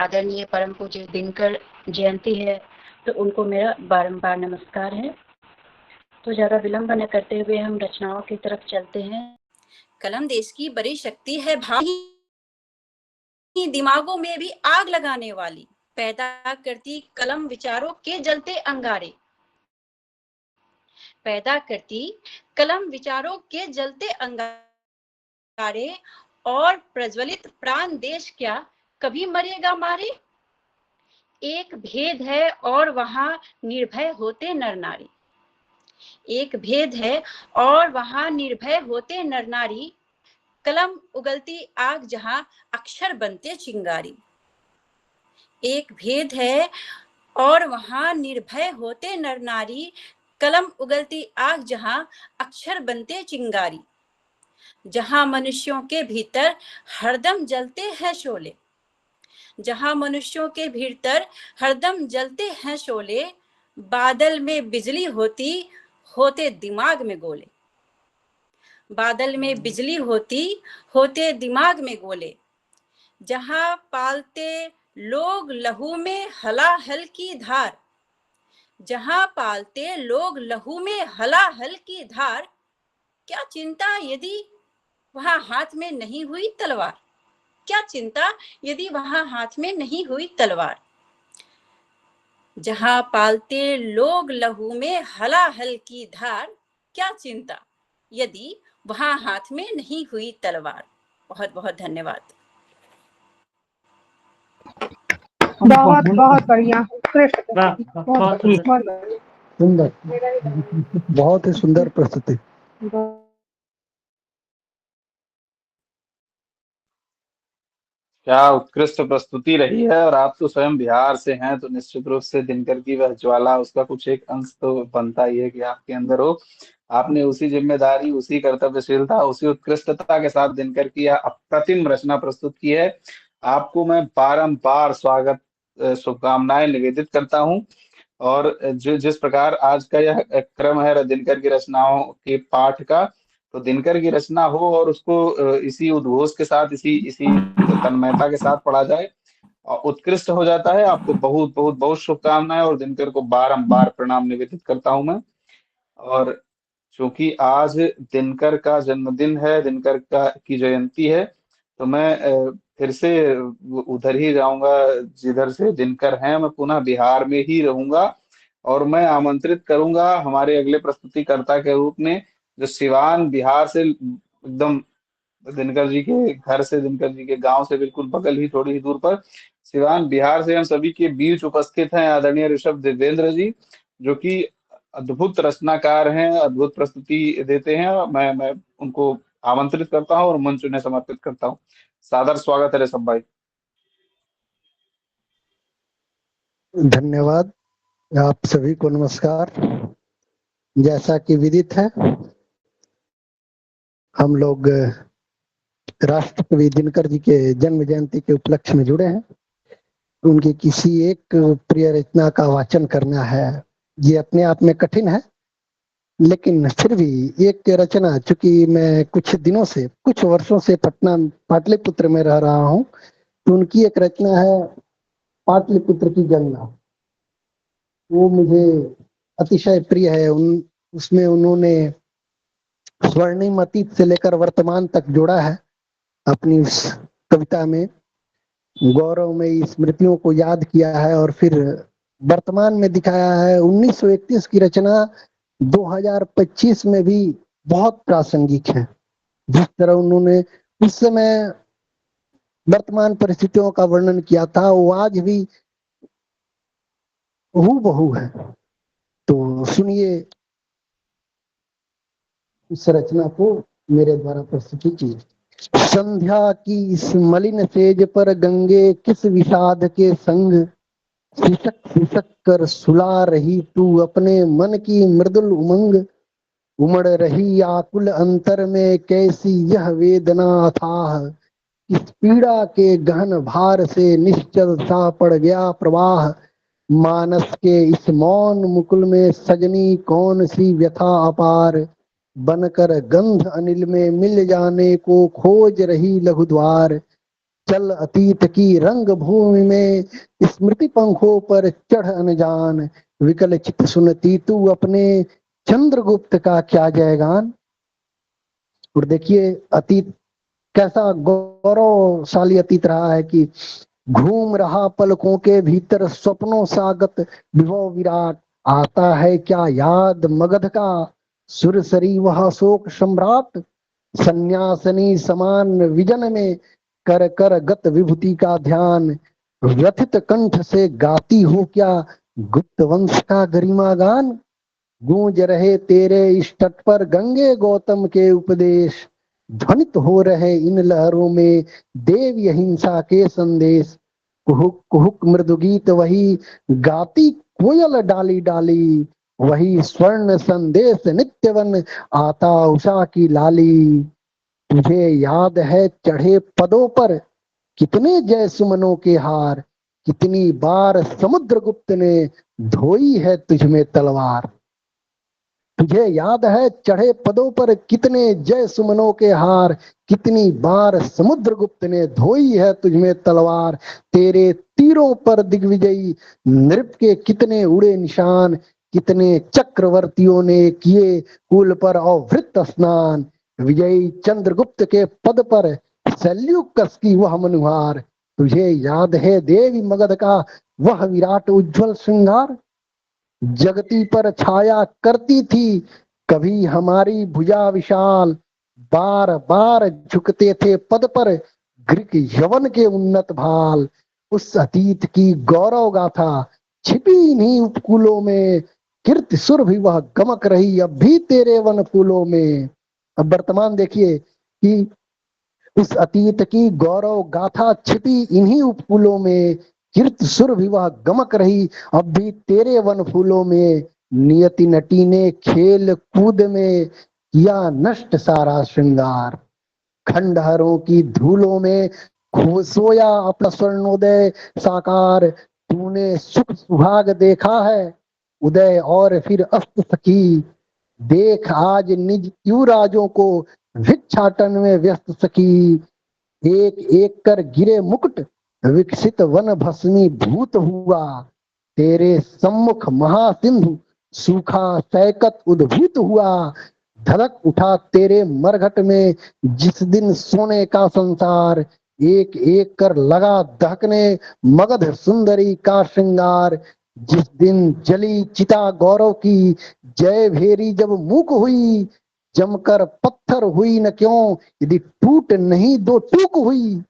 आदरणीय परम पूज्य दिनकर जयंती है, तो उनको मेरा बारंबार नमस्कार है। तो ज़्यादा विलंब न करते हुए हम रचनाओं की तरफ चलते हैं। कलम देश की बड़ी शक्ति है, भावी दिमागों में भी आग लगाने वाली, पैदा करती कलम विचारों के जलते अंगारे, पैदा करती कलम विचारों के जलते अंगारे, और प्रज्वलित प्राण देश क्या कभी मरेगा मारे। एक भेद है और वहां निर्भय होते नर नारी, एक भेद है और वहां निर्भय होते नर नारी, कलम उगलती आग जहां अक्षर बनते चिंगारी। एक भेद है और वहां निर्भय होते नर नारी, कलम उगलती आग जहां अक्षर बनते चिंगारी, जहां मनुष्यों के भीतर हरदम जलते हैं शोले, जहां मनुष्यों के भीतर हरदम जलते हैं शोले, बादल में बिजली होती होते दिमाग में गोले, बादल में बिजली होती होते दिमाग में गोले, जहां पालते लोग लहू में हलाहल की धार, जहां पालते लोग लहू में हलाहल की धार, क्या चिंता यदि वहां हाथ में नहीं हुई तलवार, क्या चिंता यदि वहां हाथ में नहीं हुई तलवार, जहां पालते लोग लहू में हलाहल की धार, क्या चिंता यदि वहां हाथ में नहीं हुई तलवार। बहुत बहुत धन्यवाद। बहुत बहुत बढ़िया, उत्कृष्ट वाह, प्रस्तुति, बहुत बहुत सुंदर। बहुत सुंदर, बहुत ही सुंदर प्रस्तुति। बढ़िया। क्या उत्कृष्ट प्रस्तुति रही है। और आप तो स्वयं बिहार से हैं, तो निश्चित रूप से दिनकर की वह ज्वाला, उसका कुछ एक अंश तो बनता ही है कि आपके अंदर हो। आपने उसी जिम्मेदारी, उसी कर्तव्यशीलता, उसी उत्कृष्टता के साथ दिनकर की यह अप्रतिम रचना प्रस्तुत की है। आपको मैं बारंबार स्वागत, शुभकामनाएं निवेदित करता हूं। और जिस प्रकार आज का यह क्रम है दिनकर की रचनाओं के पाठ का, तो दिनकर की रचना हो और उसको इसी उद्घोष के साथ, इसी इसी तन्मयता के साथ पढ़ा जाए और उत्कृष्ट हो जाता है। आपको बहुत बहुत बहुत शुभकामनाएं और दिनकर को बारंबार प्रणाम निवेदित करता हूं मैं। और चूंकि आज दिनकर का जन्मदिन है, दिनकर का की जयंती है, तो मैं फिर से उधर ही जाऊंगा जिधर से दिनकर हैं। मैं पुनः बिहार में ही रहूंगा और मैं आमंत्रित करूंगा हमारे अगले प्रस्तुतिकर्ता के रूप में, जो सिवान बिहार से एकदम दिनकर जी के घर से, दिनकर जी के गांव से बिल्कुल बगल ही, थोड़ी ही दूर पर सिवान बिहार से हम सभी के बीच उपस्थित हैं आदरणीय ऋषभ देवेंद्र जी, जो कि अद्भुत रचनाकार हैं, अद्भुत प्रस्तुति देते हैं। मैं उनको आमंत्रित करता हूं और मंच उन्हें समर्पित करता हूं। सादर स्वागत है ऋषभ भाई। धन्यवाद। आप सभी को नमस्कार। जैसा कि विदित है, हम लोग राष्ट्रकवि दिनकर जी के जन्म जयंती के उपलक्ष्य में जुड़े हैं। उनकी किसी एक प्रिय रचना का वाचन करना है, ये अपने आप में कठिन है, लेकिन फिर भी एक रचना, चूंकि मैं कुछ दिनों से, कुछ वर्षों से पटना पाटलिपुत्र में रह रहा हूँ, तो उनकी एक रचना है पाटलिपुत्र की गंगा। वो मुझे अतिशय प्रिय है। उसमें उन्होंने स्वर्णिम अतीत से लेकर वर्तमान तक जोड़ा है। अपनी उस कविता में गौरवमयी स्मृतियों को याद किया है और फिर वर्तमान में दिखाया है। 1931 की रचना 2025 में भी बहुत प्रासंगिक है। जिस तरह उन्होंने उस समय वर्तमान परिस्थितियों का वर्णन किया था, वो आज भी हूबहू है। तो सुनिए इस रचना को मेरे द्वारा प्रस्तुति की। संध्या की इस मलिन सेज पर गंगे किस विषाद के संग, सिसक सिसक कर सुला रही तू अपने मन की मृदुल उमंग, उमड़ रही आकुल अंतर में कैसी यह वेदना अथाह, इस पीड़ा के गहन भार से निश्चल सा पड़ गया प्रवाह, मानस के इस मौन मुकुल में सजनी कौन सी व्यथा अपार, बनकर गंध अनिल में मिल जाने को खोज रही लघु द्वार, चल अतीत की रंग भूमि में, स्मृति पंखों पर चढ़ अनजान, विकल चित सुनती तू अपने चंद्रगुप्त का क्या जयगान। और देखिए अतीत कैसा गौरवशाली अतीत रहा है कि घूम रहा पलकों के भीतर स्वप्नों सागत विभव विराट, आता है क्या याद मगध का सुरसरी वह शोक सम्राट। सन्यासिनी समान विजन में कर कर गत विभूति का ध्यान, व्यथित कंठ से गाती हूँ क्या गुप्त वंश का गरिमा गान। गूंज रहे तेरे इस तट पर गंगे गौतम के उपदेश, ध्वनित हो रहे इन लहरों में देव हिंसा के संदेश। कुहुक कुहुक मृदु गीत वही गाती कोयल डाली डाली, वही स्वर्ण संदेश नित्यवन आता उषा की लाली। तुझे याद है चढ़े पदों पर कितने जय सुमनों के हार, कितनी बार समुद्रगुप्त ने धोई है तुझ में तलवार। तुझे याद है चढ़े पदों पर कितने जय सुमनों के हार, कितनी बार समुद्रगुप्त ने धोई है तुझ में तलवार। तेरे तीरों पर दिग्विजयी नृप के कितने उड़े निशान, कितने चक्रवर्तियों ने किए कुल पर अवृत स्नान। विजयी चंद्रगुप्त के पद पर सैल्यूकस की वह मनुहार, तुझे याद है देवी मगध का वह विराट उज्जवल श्रृंगार। जगती पर छाया करती थी कभी हमारी भुजा विशाल, बार बार झुकते थे पद पर ग्रीक यवन के उन्नत भाल। उस अतीत की गौरव गाथा छिपी इन्हीं उपकूलों में, कीर्ति सुर भी वह गमक रही अब भी तेरे वन फूलों में। अब वर्तमान देखिए कि उस अतीत की गौरव गाथा छिपी इन्हीं उपकूलों में, कीर्ति सुर भी वह गमक रही अब भी तेरे वन फूलों में। नियति नटी ने खेल कूद में किया नष्ट सारा श्रृंगार, खंडहरों की धूलों में खूब सोया अपना स्वर्णोदय साकार। तूने सुख सुहाग देखा है उदय और फिर अस्त सखी, देख आज निज युवराजों को भिक्षाटन में व्यस्त सखी। एक एक कर गिरे मुकुट विकसित वन भस्मी भूत हुआ, तेरे सम्मुख महासिंधु सूखा सैकत उद्भूत हुआ। धड़क उठा तेरे मरघट में जिस दिन सोने का संसार, एक एक कर लगा दहकने मगध सुंदरी का श्रृंगार। जिस दिन जली चिता गौरव की जय भेरी जब मूक हुई, जमकर पत्थर हुई न क्यों यदि टूट नहीं दो टूक हुई।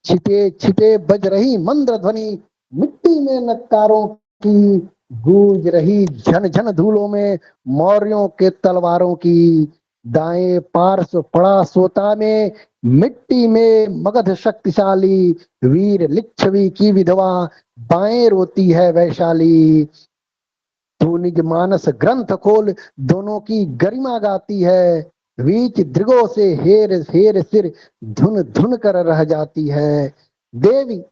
छिपे छिपे बज रही मंद्र ध्वनि मिट्टी में नक्कारों की, गूंज रही झन झन धूलों में मौर्यों के तलवारों की। दाएं पार्श्व पड़ा सोता में मिट्टी में मगध शक्तिशाली, वीर लिच्छवी की विधवा बाएं रोती है वैशाली। तू निज मानस ग्रंथ खोल दोनों की गरिमा गाती है, वीच दृगों से हेर हेर सिर धुन धुन कर रह जाती है। देवी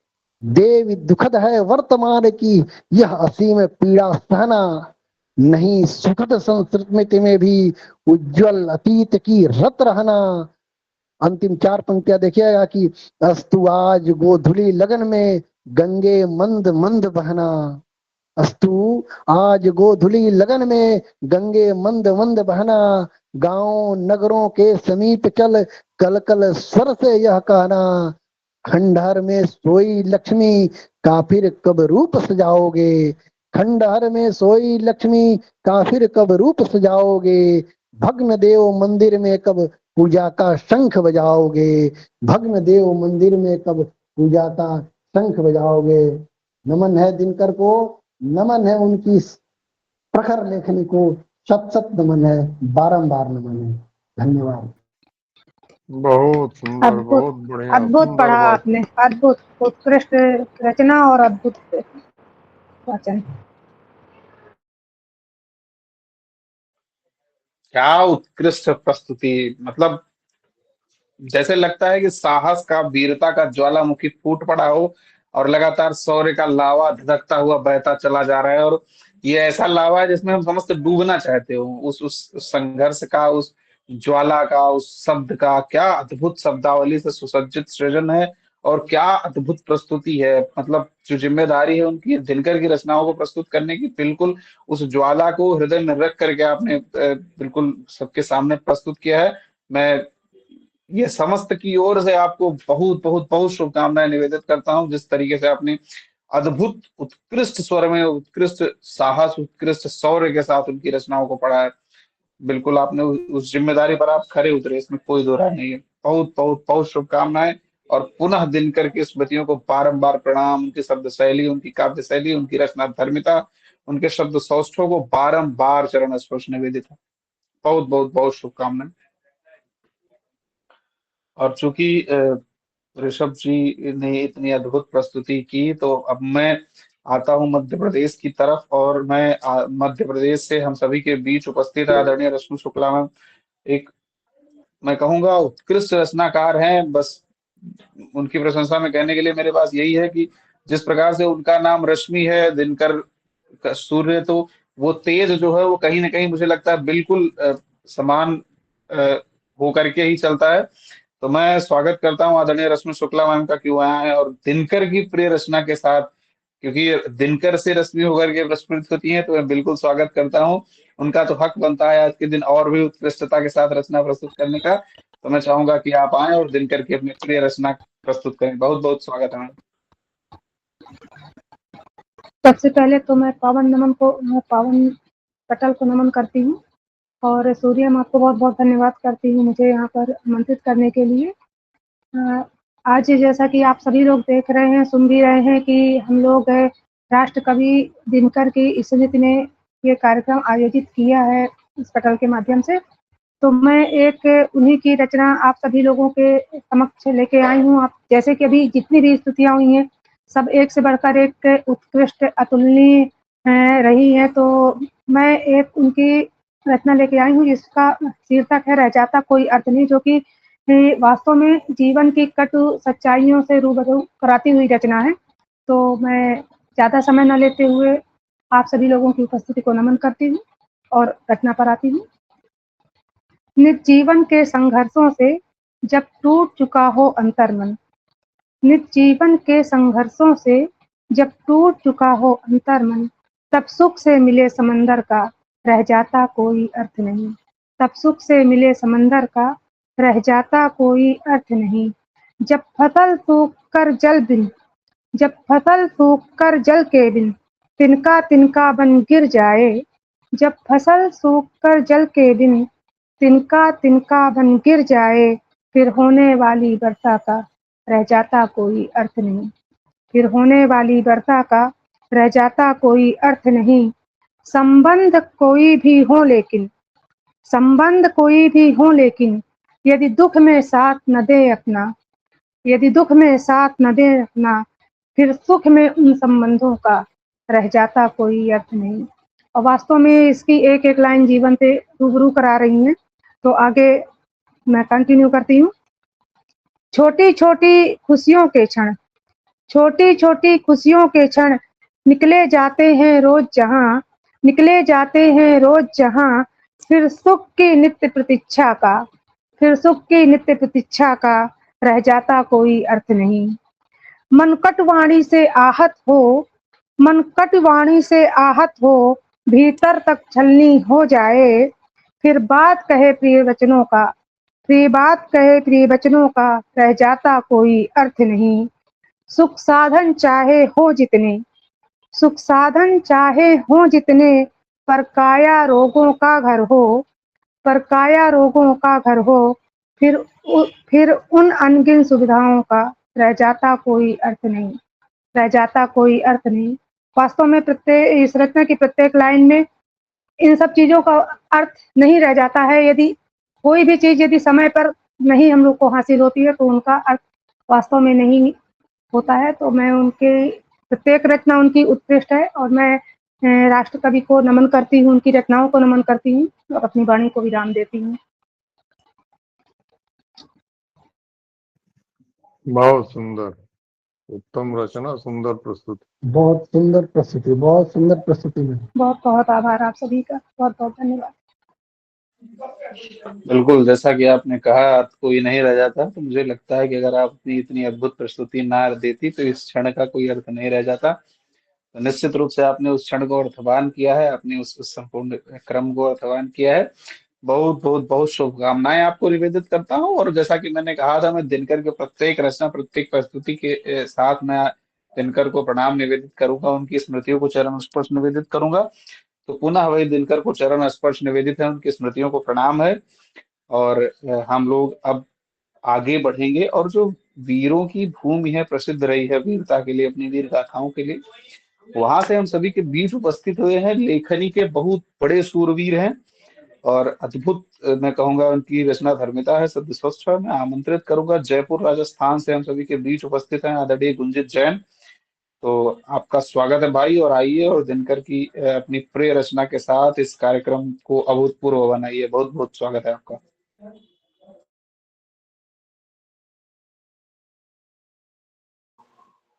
देवी दुखद है वर्तमान की यह असीम पीड़ा सहना, नहीं सुखद संस्कृति में भी उज्जवल अतीत की रत रहना। अंतिम चार पंक्तियां देखिएगा कि अस्तु आज गोधुली लगन में गंगे मंद मंद बहना, अस्तु आज गोधुली लगन में गंगे मंद मंद बहना। गांव नगरों के समीप चल कल कल स्वर से यह कहना, खंडहर में सोई लक्ष्मी का फिर कब रूप सजाओगे। खंडहर में सोई लक्ष्मी का फिर कब रूप सजाओगे। भग्न देव मंदिर में कब पूजा का शंख बजाओगे। भग्न देव मंदिर में कब पूजा का शंख बजाओगे। नमन है दिनकर को, नमन है उनकी प्रखर लेखनी को, शत शत नमन है, बारंबार नमन है। धन्यवाद। बहुत सुंदर, अद्भुत बहुत बढ़िया, अद्भुत सुंदर पढ़ा बात। आपने, अद्भुत उत्कृष्ट रचना और अद्भुत वाचन। क्या उत्कृष्ट प्रस्तुति, मतलब जैसे लगता है कि साहस का, वीरता का ज्वालामुखी फूट पड़ा हो और लगातार शौर्य का लावा धधकता हुआ बहता चला जा रहा है। और ये ऐसा लावा है जिसमें हम समस्त डूबना चाहते हो। उस संघर्ष का, उस ज्वाला का, उस शब्द का, क्या अद्भुत शब्दावली से सुसज्जित सृजन है। और क्या अद्भुत प्रस्तुति है। मतलब जो जिम्मेदारी है उनकी दिनकर की रचनाओं को प्रस्तुत करने की, बिल्कुल उस ज्वाला को हृदय में रख करके आपने बिल्कुल सबके सामने प्रस्तुत किया है। मैं ये समस्त की ओर से आपको बहुत बहुत बहुत शुभकामनाएं निवेदित करता हूँ। जिस तरीके से आपने अद्भुत उत्कृष्ट स्वर में, उत्कृष्ट साहस, उत्कृष्ट शौर्य के साथ उनकी रचनाओं को पढ़ा है, बिल्कुल आपने उस जिम्मेदारी पर आप खरे उतरे, इसमें कोई दो राय नहीं है। बहुत बहुत बहुत शुभकामनाएं। और पुनः दिनकर की स्मृतियों को बारंबार प्रणाम। उनकी शब्द शैली, उनकी काव्य शैली, उनकी रचना धर्मिता, उनके शब्द सौष्ठव को बारंबार चरण स्पर्श निवेदित है। बहुत बहुत बहुत शुभकामनाएं। और चूंकि ऋषभ जी ने इतनी अद्भुत प्रस्तुति की, तो अब मैं आता हूं मध्य प्रदेश की तरफ। और मैं मध्य प्रदेश से हम सभी के बीच उपस्थित है आदरणीय रश्मि शुक्ला मैम। एक मैं कहूंगा उत्कृष्ट रचनाकार हैं। बस उनकी प्रशंसा में कहने के लिए मेरे पास यही है कि जिस प्रकार से उनका नाम रश्मि है, दिनकर का सूर्य, तो वो तेज जो है वो कहीं ना कहीं मुझे लगता है बिल्कुल समान होकर के ही चलता है। तो मैं स्वागत करता हूँ आदरणीय रश्मि शुक्ला मैम का कि वो आए हैं और दिनकर की प्रिय रचना के साथ, क्योंकि दिनकर से रश्मि होकर के प्रस्फुटित होती है, तो मैं बिल्कुल स्वागत करता हूँ। उनका तो हक बनता है आज के दिन और भी उत्कृष्टता के साथ रचना प्रस्तुत करने का। तो मैं चाहूंगा कि आप आए और दिनकर की अपनी प्रिय रचना प्रस्तुत करें। बहुत बहुत स्वागत है मैम। सबसे पहले तो मैं पावन पटल को नमन करती हूँ और सूर्य माँ को बहुत बहुत धन्यवाद करती हूँ मुझे यहाँ पर आमंत्रित करने के लिए। आज जैसा कि आप सभी लोग देख रहे हैं, सुन भी रहे हैं कि हम लोग राष्ट्र कवि दिनकर की स्मृति में ये कार्यक्रम आयोजित किया है इस पटल के माध्यम से। तो मैं एक उन्हीं की रचना आप सभी लोगों के समक्ष लेके आई हूँ। आप जैसे कि अभी जितनी भी स्तुतियाँ हुई हैं, सब एक से बढ़कर एक उत्कृष्ट, अतुलनीय रही है। तो मैं एक उनकी रचना लेके आई हूँ जिसका शीर्षक है रह जाता कोई अर्थ नहीं, जो कि वास्तव में जीवन की कटु सच्चाइयों से रूबरू कराती हुई रचना है। तो मैं ज़्यादा समय न लेते हुए आप सभी लोगों की उपस्थिति को नमन करती हूँ और रचना पर आती हूँ। निज जीवन के संघर्षों से जब टूट चुका हो अंतर्मन, निज जीवन के संघर्षों से जब टूट चुका हो अंतर्मन, तब सुख से मिले समंदर का रह जाता कोई अर्थ नहीं। तब सुख से मिले समंदर का रह जाता कोई अर्थ नहीं। जब फसल सूख कर जल बिन, जब फसल सूख कर जल के बिन तिनका तिनका बन गिर जाए, जब फसल सूख कर जल के बिन तिनका तिनका बन गिर जाए, फिर होने वाली वर्षा का रह जाता कोई अर्थ नहीं। फिर होने वाली वर्षा का रह जाता कोई अर्थ नहीं। संबंध कोई भी हो लेकिन, संबंध कोई भी हो लेकिन, यदि दुख में साथ न दे अपना, यदि दुख में साथ न दे अपना, फिर सुख में उन संबंधों का रह जाता कोई अर्थ नहीं। और वास्तव में इसकी एक एक लाइन जीवन से रूबरू करा रही हैं। तो आगे मैं कंटिन्यू करती हूँ। छोटी छोटी खुशियों के क्षण, छोटी छोटी खुशियों के क्षण निकले जाते हैं रोज जहाँ, निकले जाते हैं रोज जहाँ, फिर सुख की नित्य प्रतीक्षा का, फिर सुख की नित्य प्रतीक्षा का रह जाता कोई अर्थ नहीं। मनकट वाणी से आहत हो, मनकट वाणी से आहत हो, भीतर तक छलनी हो जाए, फिर बात कहे प्रिय वचनों का, फिर बात कहे प्रिय वचनों का रह जाता कोई अर्थ नहीं। सुख साधन चाहे हो जितने, सुख साधन चाहे हो जितने, पर काया रोगों का घर हो, पर काया रोगों का घर हो, फिर उन अनगिन सुविधाओं का रह जाता कोई अर्थ नहीं, रह जाता कोई अर्थ नहीं। वास्तव में प्रत्येक इस रचना की प्रत्येक लाइन में इन सब चीजों का अर्थ नहीं रह जाता है। यदि कोई भी चीज यदि समय पर नहीं हम लोग को हासिल होती है तो उनका अर्थ वास्तव में नहीं होता है। तो मैं उनके प्रत्येक रचना उनकी उत्कृष्ट है और मैं राष्ट्र कवि को नमन करती हूँ, उनकी रचनाओं को नमन करती हूँ और अपनी वाणी को विराम देती हूँ। बहुत सुंदर, उत्तम रचना, सुंदर प्रस्तुति। बहुत सुंदर प्रस्तुति, बहुत सुंदर प्रस्तुति में। बहुत बहुत आभार आप सभी का, बहुत बहुत धन्यवाद। बिल्कुल, जैसा कि आपने कहा कोई नहीं रह जाता, तो मुझे लगता है कि अगर आप अपनी इतनी अद्भुत प्रस्तुति ना देती तो इस क्षण का कोई अर्थ नहीं रह जाता। तो निश्चित रूप से आपने उस क्षण को अर्थवान किया है, आपने उस संपूर्ण क्रम को अर्थवान किया है। बहुत बहुत बहुत शुभकामनाएं आपको निवेदित करता हूँ। और जैसा कि मैंने कहा था, मैं दिनकर के प्रत्येक रचना, प्रत्येक प्रस्तुति के साथ मैं दिनकर को प्रणाम निवेदित करूंगा, उनकी स्मृतियों को चरण स्पर्श निवेदित करूंगा। तो पुनः वही दिनकर को चरण स्पर्श निवेदित है, उनकी स्मृतियों को प्रणाम है। और हम लोग अब आगे बढ़ेंगे, और जो वीरों की भूमि है, प्रसिद्ध रही है वीरता के लिए, अपनी वीर गाथाओं के लिए, वहां से हम सभी के बीच उपस्थित हुए हैं लेखनी के बहुत बड़े सूरवीर हैं और अद्भुत, मैं कहूंगा उनकी रचना धर्मिता है, सदस्वच्छ है। मैं आमंत्रित करूंगा, जयपुर राजस्थान से हम सभी के बीच उपस्थित हैं आदरणीय गुंजित जैन। तो आपका स्वागत है भाई, और आइए और दिनकर की अपनी प्रिय रचना के साथ इस कार्यक्रम को अभूतपूर्व बनाइए। बहुत बहुत स्वागत है आपका।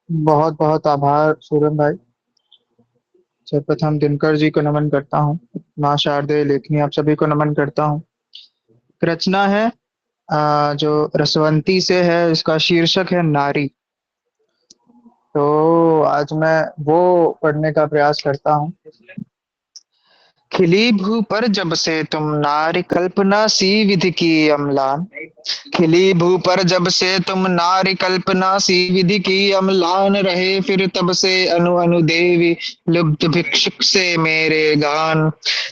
बहुत बहुत आभार सूरन भाई। सर्वप्रथम दिनकर जी को नमन करता हूँ। माँ शारदे लेखनी आप सभी को नमन करता हूँ। रचना है जो रसवंती से है, इसका शीर्षक है नारी। तो आज मैं वो पढ़ने का प्रयास करता हूँ। खिली भू पर जब से तुम नारी, कल्पना सी विधि की अम्लान। खिली भू पर जब से तुम नारी, कल्पना सी विधि की अम्लान। रहे फिर तब से अनु अनु देवी, लुब्ध भिक्षुक से मेरे गान।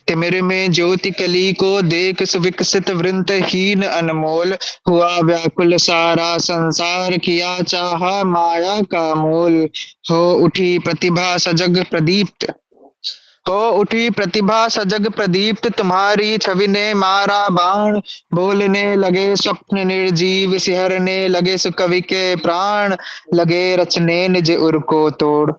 तिमिर में ज्योति कली को देख, सुविकसित वृंतहीन अनमोल। हुआ व्याकुल सारा संसार, किया चाहा माया का मोल। हो उठी प्रतिभा सजग प्रदीप्त, हो उठी प्रतिभा सजग प्रदीप्त, तुम्हारी छवि ने मारा बाण। बोलने लगे स्वप्न निर्जीव, सिहरने लगे सुकवि के प्राण। लगे रचने निज उर को तोड़,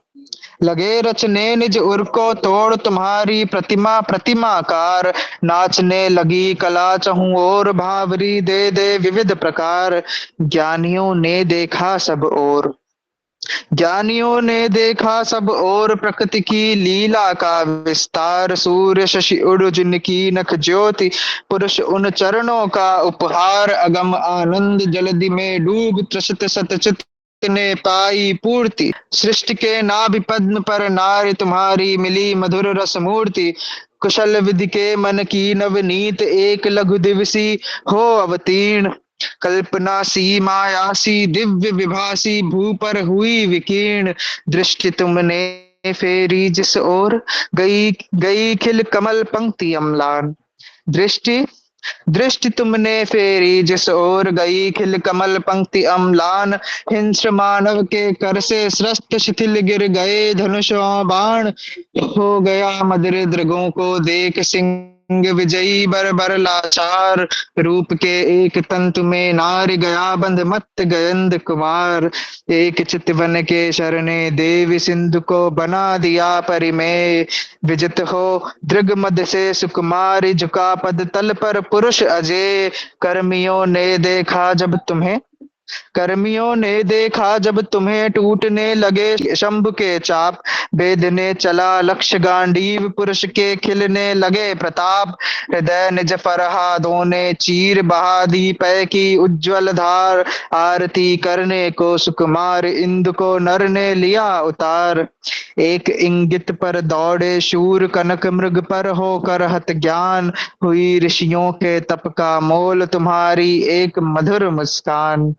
लगे रचने निज उर को तोड़। तुम्हारी प्रतिमा प्रतिमाकार, नाचने लगी कला चहु और। भावरी दे दे विविध प्रकार, ज्ञानियों ने देखा सब ओर। ज्ञानियों ने देखा सब और, प्रकृति की लीला का विस्तार। सूर्य शशि उड़ जिनकी नख ज्योति, पुरुष उन चरणों का उपहार। अगम आनंद जलधि में डूब, त्रसित सतचित ने पाई पूर्ति। सृष्टि के नाभि पद्म पर नारी, तुम्हारी मिली मधुर रस मूर्ति। कुशल विधि के मन की नवनीत, एक लघु दिवसी हो अवतीर्ण। कल्पना सी माया सी दिव्य विभासी, भू पर हुई विकीर्ण। दृष्टि तुमने फेरी जिस ओर, गई गई खिल कमल पंक्ति अम्लान। दृष्टि दृष्टि तुमने फेरी जिस ओर, गई खिल कमल पंक्ति अम्लान। हिंस्र मानव के कर से स्रस्त, शिथिल गिर गए धनुष और बाण। हो गया मदिर दृगों को देख, सिंह विजयी बर बर लाचार। रूप के एक तंतु में नारी, गया बंध मत गयंद कुमार। एक चितवन के शरणे देवी, सिंधु को बना दिया परिमेय। विजित हो दृग मद से सुकुमारी, झुका पद तल पर पुरुष अजय। कर्मियों ने देखा जब तुम्हें, कर्मियों ने देखा जब तुम्हें, टूटने लगे शंभु के चाप। भेदने चला लक्ष्य गांडीव, पुरुष के खिलने लगे प्रताप। हृदय निज फरहादों ने चीर, बहा दी पै की उज्ज्वल धार। आरती करने को सुकुमार, इंद्र को नर ने लिया उतार। एक इंगित पर दौड़े शूर, कनक मृग पर होकर हत ज्ञान। हुई ऋषियों के तप का मोल, तुम्हारी एक मधुर मुस्कान।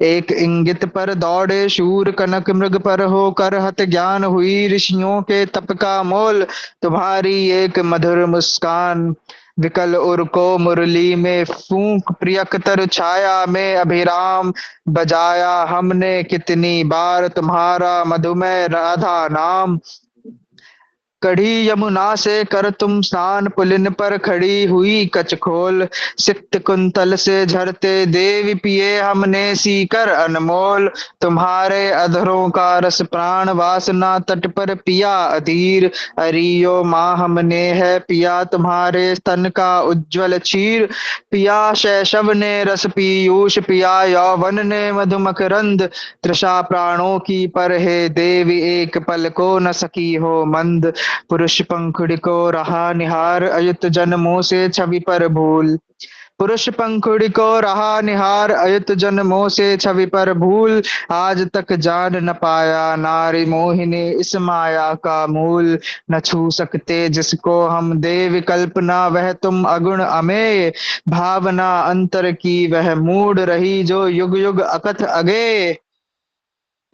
एक इंगित पर दौड़े शूर, कनक मृग पर होकर हत ज्ञान। हुई ऋषियों के तप का मोल, तुम्हारी एक मधुर मुस्कान। विकल उर को मुरली में फूंक, प्रियकर छाया में अभिराम। बजाया हमने कितनी बार, तुम्हारा मधुमय राधा नाम। कढ़ी यमुना से कर तुम स्नान, पुलिन पर खड़ी हुई कचखोल। सिक्त कुंतल से झरते देवी, पिए हमने सीकर अनमोल। तुम्हारे अधरों का रस प्राण, वासना तट पर पिया अधीर। अरियो माँ हमने है पिया, तुम्हारे स्तन का उज्ज्वल क्षीर। पिया शैशव ने रस पीयूष, पिया यौवन ने मधुमकरंद। तृषा प्राणों की पर हे देवी, एक पल को न सकी हो मंद। पुरुष पंखुड़ी को रहा निहार, अयुत जन मोह से छवि पर भूल। पुरुष पंखुड़ी को रहा निहार, अयुत जन मोह से छवि पर भूल। आज तक जान न पाया नारी मोहिनी इस माया का मूल। न छू सकते जिसको हम दे विकल्प, ना वह तुम अगुण अमेय। भावना अंतर की वह मूड रही, जो युग युग अकथ अगे।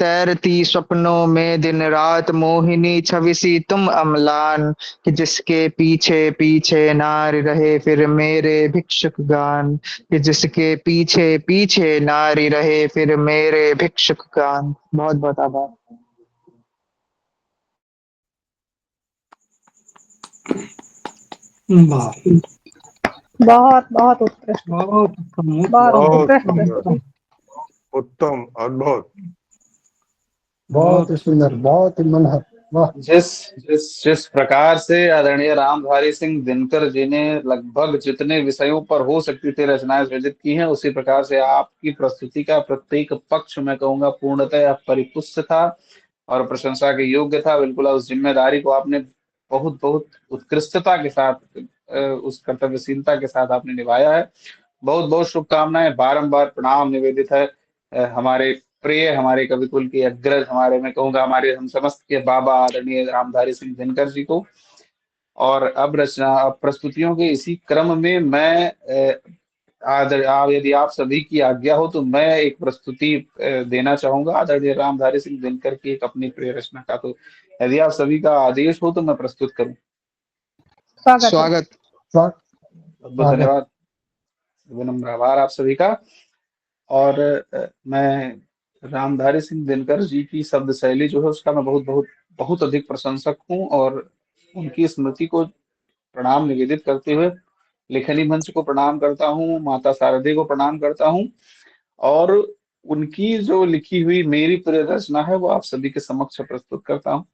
तैरती स्वप्नों में दिन रात मोहिनी, छवि सी तुम अम्लान। कि जिसके पीछे पीछे नारी रहे, फिर मेरे भिक्षुक गान। कि जिसके पीछे पीछे नारी रहे, फिर मेरे भिक्षुक गान। बहुत बहुत आभार। वाह, बहुत बहुत उत्कृष्ट, बहुत उत्तम, बहुत बहुत उत्कृष्ट सुंदर, प्रस्तुति। उत्तम, अद्भुत। बहुत ही सुंदर, बहुत ही मनहर। वाह, जिस जिस जिस प्रकार से आदरणीय रामधारी सिंह दिनकर जी ने लगभग जितने विषयों पर हो सकती थी रचनाएं सृजित की हैं, उसी प्रकार से आपकी प्रस्तुति का प्रत्येक पक्ष मैं कहूंगा पूर्णतः परिपुष्ट था और प्रशंसा के योग्य था। बिल्कुल उस जिम्मेदारी को आपने बहुत बहुत उत्कृष्टता के साथ, उस कर्तव्यशीलता के साथ आपने निभाया है। बहुत बहुत शुभकामनाएं, बारंबार प्रणाम निवेदित है हमारे प्रिय, हमारे कविकुल के अग्रज, हमारे मैं कहूंगा हमारे हम समस्त के बाबा आदरणीय रामधारी सिंह दिनकर जी को। और अब प्रस्तुतियों के इसी क्रम में मैं यदि आप सभी की आज्ञा हो तो मैं एक प्रस्तुति देना चाहूंगा आदरणीय रामधारी सिंह दिनकर की एक अपनी प्रिय रचना का। तो यदि आप सभी का आदेश हो तो मैं प्रस्तुत करूं। स्वागत है। स्वागत। स्वागत। बहुत बहुत धन्यवाद, विनम्र आभार आप सभी का। और मैं रामधारी सिंह दिनकर जी की शब्द शैली जो है उसका मैं बहुत बहुत बहुत अधिक प्रशंसक हूँ और उनकी स्मृति को प्रणाम निवेदित करते हुए लेखनी मंच को प्रणाम करता हूँ, माता शारदे को प्रणाम करता हूँ और उनकी जो लिखी हुई मेरी प्रिय रचना है वो आप सभी के समक्ष प्रस्तुत करता हूँ।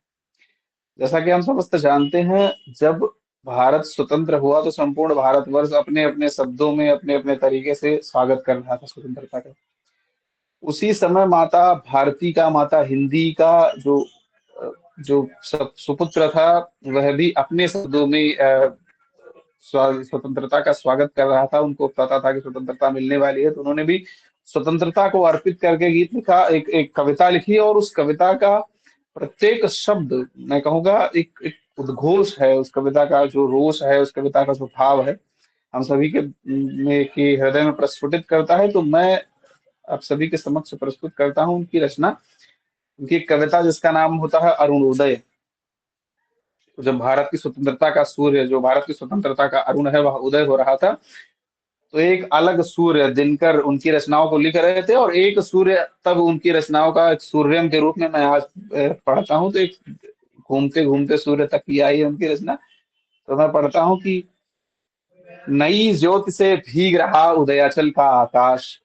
जैसा कि हम समस्त जानते हैं, जब भारत स्वतंत्र हुआ तो संपूर्ण भारतवर्ष अपने अपने शब्दों में अपने अपने तरीके से स्वागत कर रहा था स्वतंत्रता का। उसी समय माता भारती का, माता हिंदी का जो सुपुत्र था वह भी अपने शब्दों में स्वतंत्रता का स्वागत कर रहा था। उनको पता था कि स्वतंत्रता मिलने वाली है, तो उन्होंने भी स्वतंत्रता को अर्पित करके गीत लिखा, एक कविता लिखी और उस कविता का प्रत्येक शब्द मैं कहूँगा एक उद्घोष है। उस कविता का जो रोष है, उस कविता का जो भाव है, हम सभी के हृदय में प्रस्फुटित करता है। तो मैं आप सभी के समक्ष प्रस्तुत करता हूँ उनकी रचना, उनकी कविता जिसका नाम होता है अरुणोदय। जब भारत की स्वतंत्रता का सूर्य, जो भारत की स्वतंत्रता का अरुण है, वह उदय हो रहा था, तो एक अलग सूर्य दिनकर उनकी रचनाओं को लिख रहे थे और एक सूर्य तब उनकी रचनाओं का एक सूर्यम के रूप में मैं आज पढ़ता हूँ। तो एक घूमते घूमते सूर्य तक की आई है उनकी रचना। तो मैं पढ़ता हूँ कि नई ज्योति से भीग रहा उदयाचल का आकाश,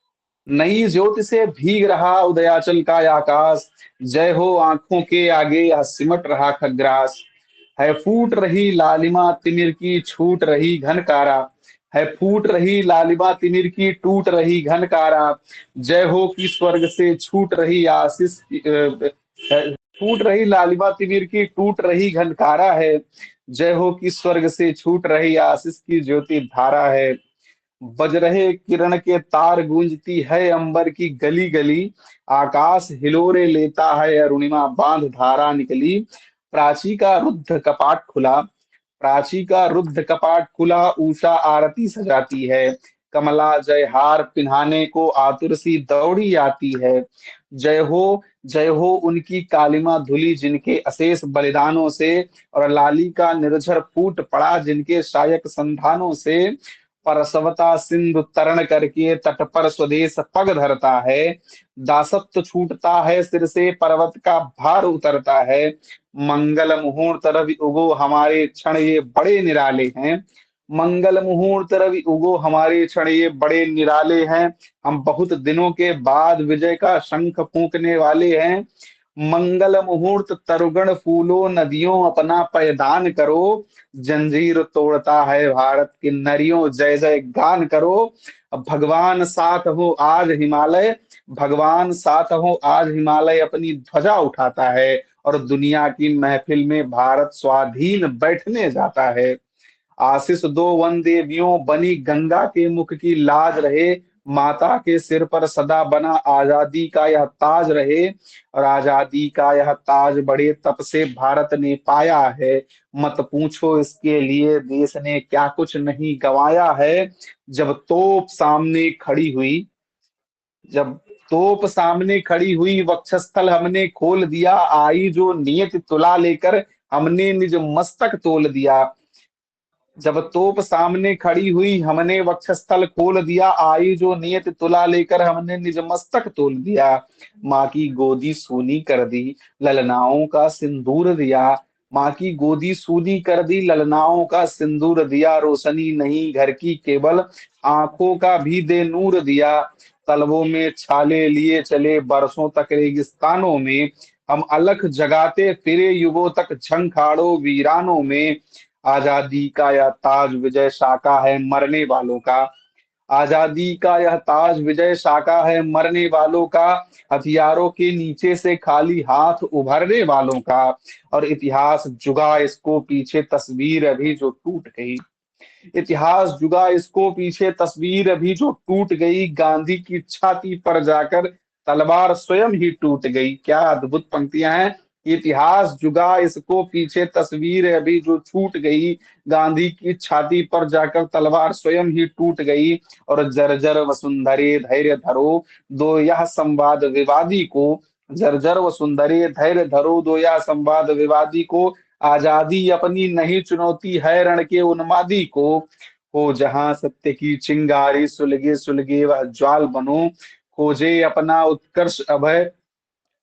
नई ज्योति से भीग रहा उदयाचल का आकाश। जय हो आंखों के आगे यह सिमट रहा खग्रास, है फूट रही लालिमा तिमिर की छूट रही घनकारा, है फूट रही लालिमा तिमिर की टूट रही घनकारा। जय हो कि स्वर्ग से छूट रही आशीष, फूट रही लालिमा तिमिर की टूट रही घनकारा है। जय हो कि स्वर्ग से छूट रही आशीष की ज्योति धारा है। बज रहे किरण के तार गूंजती है अंबर की गली गली, आकाश हिलोरे लेता है अरुणिमा बांध धारा निकली। प्राची का रुद्ध कपाट खुला, प्राची का रुद्ध कपाट खुला, उषा आरती सजाती है। कमला जय हार पिन्हाने को आतुर सी दौड़ी आती है। जय हो उनकी कालिमा धुली जिनके अशेष बलिदानों से, और लाली का निर्झर फूट पड़ा जिनके शायक संधानों से। परसवता सिंधु तरण करके तट पर स्वदेश पग धरता है। दासत्व छूटता है सिर से पर्वत का भार उतरता है। मंगल मुहूर्त रवि उगो हमारे क्षण ये बड़े निराले हैं। मंगल मुहूर्त रवि उगो हमारे क्षण ये बड़े निराले हैं। हम बहुत दिनों के बाद विजय का शंख फूंकने वाले हैं। मंगल मुहूर्त तरुगण फूलो नदियों अपना पैदान करो, जंजीर तोड़ता है भारत की नरियों जय जय गान करो। भगवान साथ हो आज हिमालय, भगवान साथ हो आज हिमालय अपनी ध्वजा उठाता है, और दुनिया की महफिल में भारत स्वाधीन बैठने जाता है। आशीष दो वन देवियों बनी गंगा के मुख की लाज रहे, माता के सिर पर सदा बना आजादी का यह ताज रहे, और आजादी का यह ताज बड़े तप से भारत ने पाया है। मत पूछो इसके लिए देश ने क्या कुछ नहीं गंवाया है। जब तोप सामने खड़ी हुई, जब तोप सामने खड़ी हुई वक्षस्थल हमने खोल दिया, आई जो नियत तुला लेकर हमने निज मस्तक तोल दिया। जब तोप सामने खड़ी हुई हमने वक्षस्थल खोल दिया, आई जो नियत तुला लेकर हमने निज मस्तक तोल दिया। माँ की गोदी सूनी कर दी, ललनाओं का सिंदूर दिया, माँ की गोदी सूनी कर दी, ललनाओं का सिंदूर दिया। रोशनी नहीं घर की केवल आंखों का भी दे नूर दिया। तलवों में छाले लिए चले बरसों तक रेगिस्तानों में, हम अलख जगाते फिरे युगों तक झंखाड़ों वीरानों में। आजादी का यह ताज विजय शाखा है मरने वालों का, आजादी का यह ताज विजय शाखा है मरने वालों का। हथियारों के नीचे से खाली हाथ उभरने वालों का, और इतिहास जुगा इसको पीछे तस्वीर अभी जो टूट गई। इतिहास जुगा इसको पीछे तस्वीर अभी जो टूट गई, गांधी की छाती पर जाकर तलवार स्वयं ही टूट गई। क्या अद्भुत पंक्तियां हैं। इतिहास जुगा इसको पीछे तस्वीर अभी जो छूट गई, गांधी की छाती पर जाकर तलवार स्वयं ही टूट गई। और जर्जर वसुंधरे धैर्य धरो दो यह संवाद विवादी को, जर्जर वसुंधरे धैर्य धरो दो यह संवाद विवादी को। आजादी अपनी नहीं चुनौती है रण के उन्मादी को। हो जहां सत्य की चिंगारी सुलगे सुलगे वह ज्वाल बनो, खोजे अपना उत्कर्ष अभय।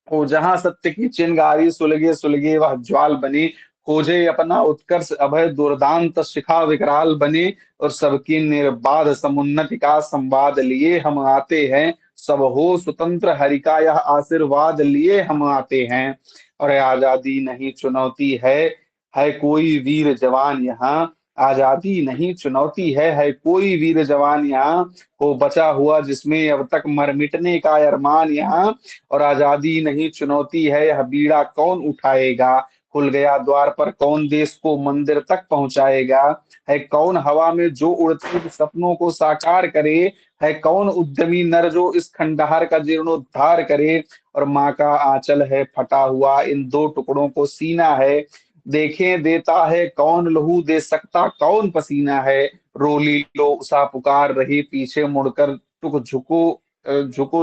हो जहां सत्य की चिंगारी सुलगे सुलगे वह ज्वाल बने, खोजे अपना उत्कर्ष अभय दुर्दांत शिखा विकराल बने। और सबकी निर्बाध समुन्नति का संवाद लिए हम आते हैं, सब हो स्वतंत्र हरि का यह आशीर्वाद लिए हम आते हैं। और आजादी नहीं चुनौती है कोई वीर जवान यहाँ, आजादी नहीं चुनौती है कोई वीर जवान यहाँ। हो बचा हुआ जिसमें अब तक मर मिटने का अरमान यहाँ, और आजादी नहीं चुनौती है यह बीड़ा कौन उठाएगा। खुल गया द्वार पर कौन देश को मंदिर तक पहुंचाएगा। है कौन हवा में जो उड़ते सपनों को साकार करे, है कौन उद्यमी नर जो इस खंडहर का जीर्णोद्धार करे। और माँ का आंचल है फटा हुआ इन दो टुकड़ों को सीना है, देखें देता है कौन लहू दे सकता कौन पसीना है। रोली लो उषा पुकार रही पीछे मुड़कर टुक झुको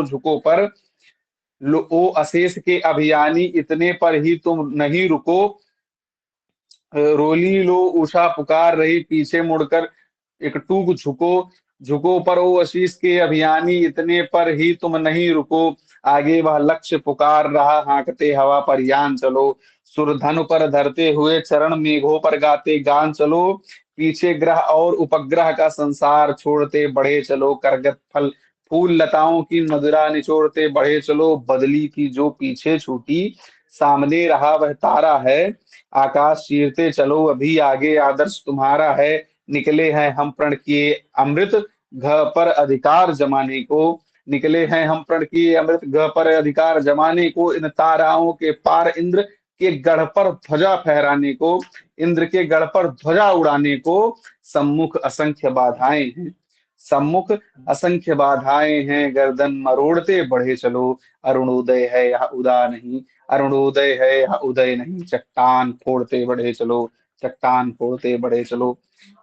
झुको पर, ओ अशेष के अभियानी इतने पर ही तुम नहीं रुको। रोली लो उषा पुकार रही पीछे मुड़कर एक टूक झुको झुको पर, ओ आशीष के अभियानी इतने पर ही तुम नहीं रुको। आगे वह लक्ष्य पुकार रहा हाँकते हवा पर यान चलो, सुरधनु पर धरते हुए चरण मेघों पर गाते गान चलो। पीछे ग्रह और उपग्रह का संसार छोड़ते बढ़े चलो, करगत फल फूल लताओं की मदिरा निचोड़ते बढ़े चलो। बदली की जो पीछे छूटी सामने रहा वह तारा है, आकाश चीरते चलो अभी आगे आदर्श तुम्हारा है। निकले हैं हम प्रण किए अमृत घ पर अधिकार जमाने को, निकले हैं हम प्रण किए अमृत घ पर अधिकार जमाने को। इन ताराओं के पार इंद्र के गढ़ पर ध्वजा फहराने को, इंद्र के गढ़ पर ध्वजा उड़ाने को। सम्मुख असंख्य बाधाएं हैं, सम्मुख असंख्य बाधाएं हैं, गर्दन मरोड़ते बढ़े चलो। अरुणोदय है यह उदा नहीं, अरुणोदय है यह उदय नहीं, चट्टान फोड़ते बढ़े चलो, चट्टान फोड़ते बढ़े चलो।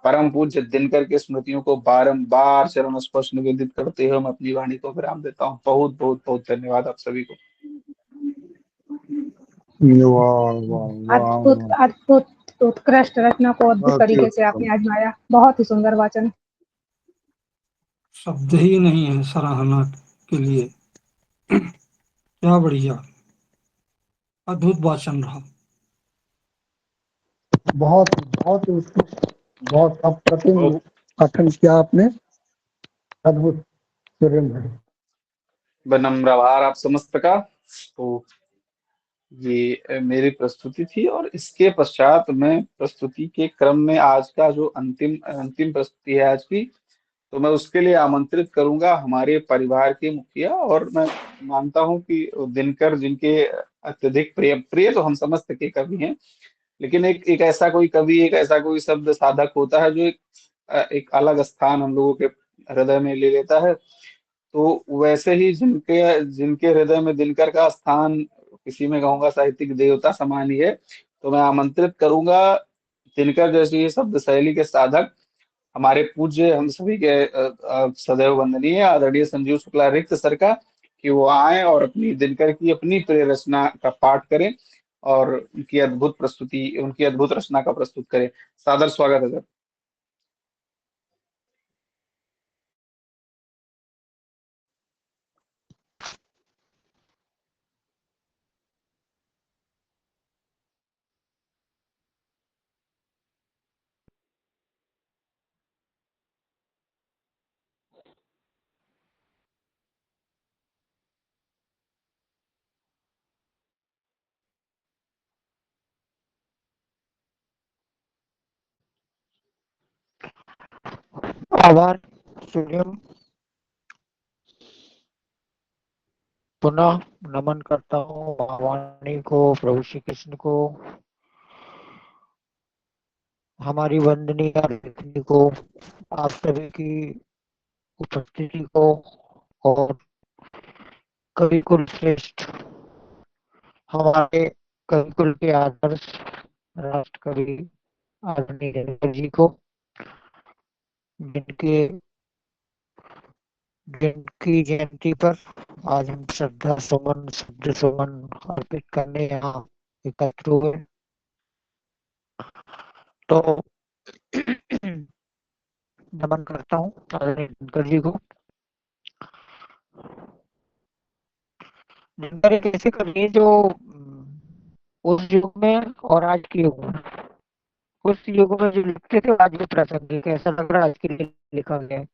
परम पूज्य दिनकर के स्मृतियों को बारंबार चरण स्पर्श निवेदित करते हुए मैं अपनी वाणी को विराम देता हूँ। बहुत बहुत बहुत धन्यवाद आप सभी को। वाह वाह वाह अद्भुत वाह। अद्भुत उत्कृष्ट रचना को अद्भुत अति तरीके से उत्तम। आपने आजमाया। बहुत ही सुंदर वाचन। शब्द ही नहीं है सराहना के लिए। क्या बढ़िया, अद्भुत वाचन रहा। बहुत बहुत उत्कृष्ट, बहुत अप्रतिम बहुत पठन किया आपने। अद्भुत सुरेंद्र भाई। विनम्र आभार आप समस्त का। तो ये मेरी प्रस्तुति थी और इसके पश्चात मैं प्रस्तुति के क्रम में आज का जो अंतिम अंतिम प्रस्तुति है आज की, तो मैं उसके लिए आमंत्रित करूंगा हमारे परिवार के मुखिया। और मैं मानता हूं कि दिनकर जिनके अत्यधिक प्रिय प्रिय तो हम समस्त के कवि हैं, लेकिन एक एक ऐसा कोई कवि, एक ऐसा कोई शब्द साधक होता है जो एक अलग स्थान हम लोगों के हृदय में ले लेता है। तो वैसे ही जिनके जिनके हृदय में दिनकर का स्थान किसी में कहूंगा साहित्यिक देवता समान ही है, तो मैं आमंत्रित करूंगा दिनकर जैसी शब्द शैली के साधक, हमारे पूज्य, हम सभी के सदैव वंदनीय आदरणीय संजीव शुक्ला रिक्त सर का, कि वो आए और अपनी दिनकर की अपनी प्रिय रचना का पाठ करें और उनकी अद्भुत प्रस्तुति, उनकी अद्भुत रचना का प्रस्तुत करें। सादर स्वागत है सर। आभार सूर्यम। पुनः नमन करता हूँ भगवानी को, प्रभु श्री कृष्ण को, हमारी वंदनीय लेखनी को, आप सभी की उपस्थिति को, और कवि कुल श्रेष्ठ हमारे कवि कुल के आदर्श राष्ट्र कवि आदरणीय दिनकर जी को, जिनकी जयंती पर आज हम श्रद्धा सुमन, शब्द सुमन अर्पित करने यहाँ एकत्र हुए। तो नमन करता हूँ आदरणीय दिनकर जी को। दिनकर एक ऐसे कवि हैं जो उस युग में और आज के युग में, उस युग में जो लिखते थे आज भी प्रासंगिक है, ऐसा लग रहा है आज के लिए लिखा गया है।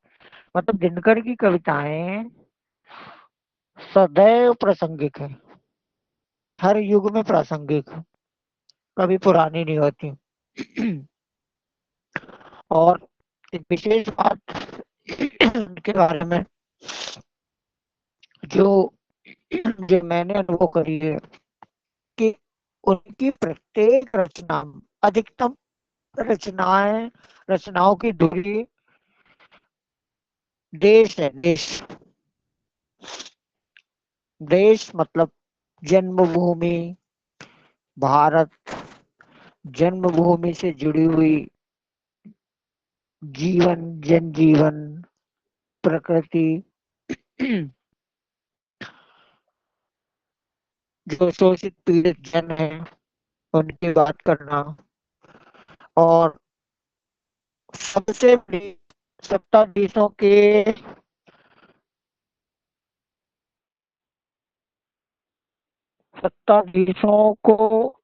मतलब दिनकर की कविताएं सदैव प्रासंगिक है, हर युग में प्रासंगिक, कभी पुरानी नहीं होती। और एक विशेष बात उनके बारे में जो जो मैंने अनुभव करी है कि उनकी प्रत्येक रचना, अधिकतम रचनाओं की दूरी देश है। देश मतलब जन्मभूमि भारत, जन्मभूमि से जुड़ी हुई जीवन, जनजीवन, प्रकृति, जो शोषित पीड़ित जन है उनकी बात करना, और सबसे बड़ी सत्ताधीशों को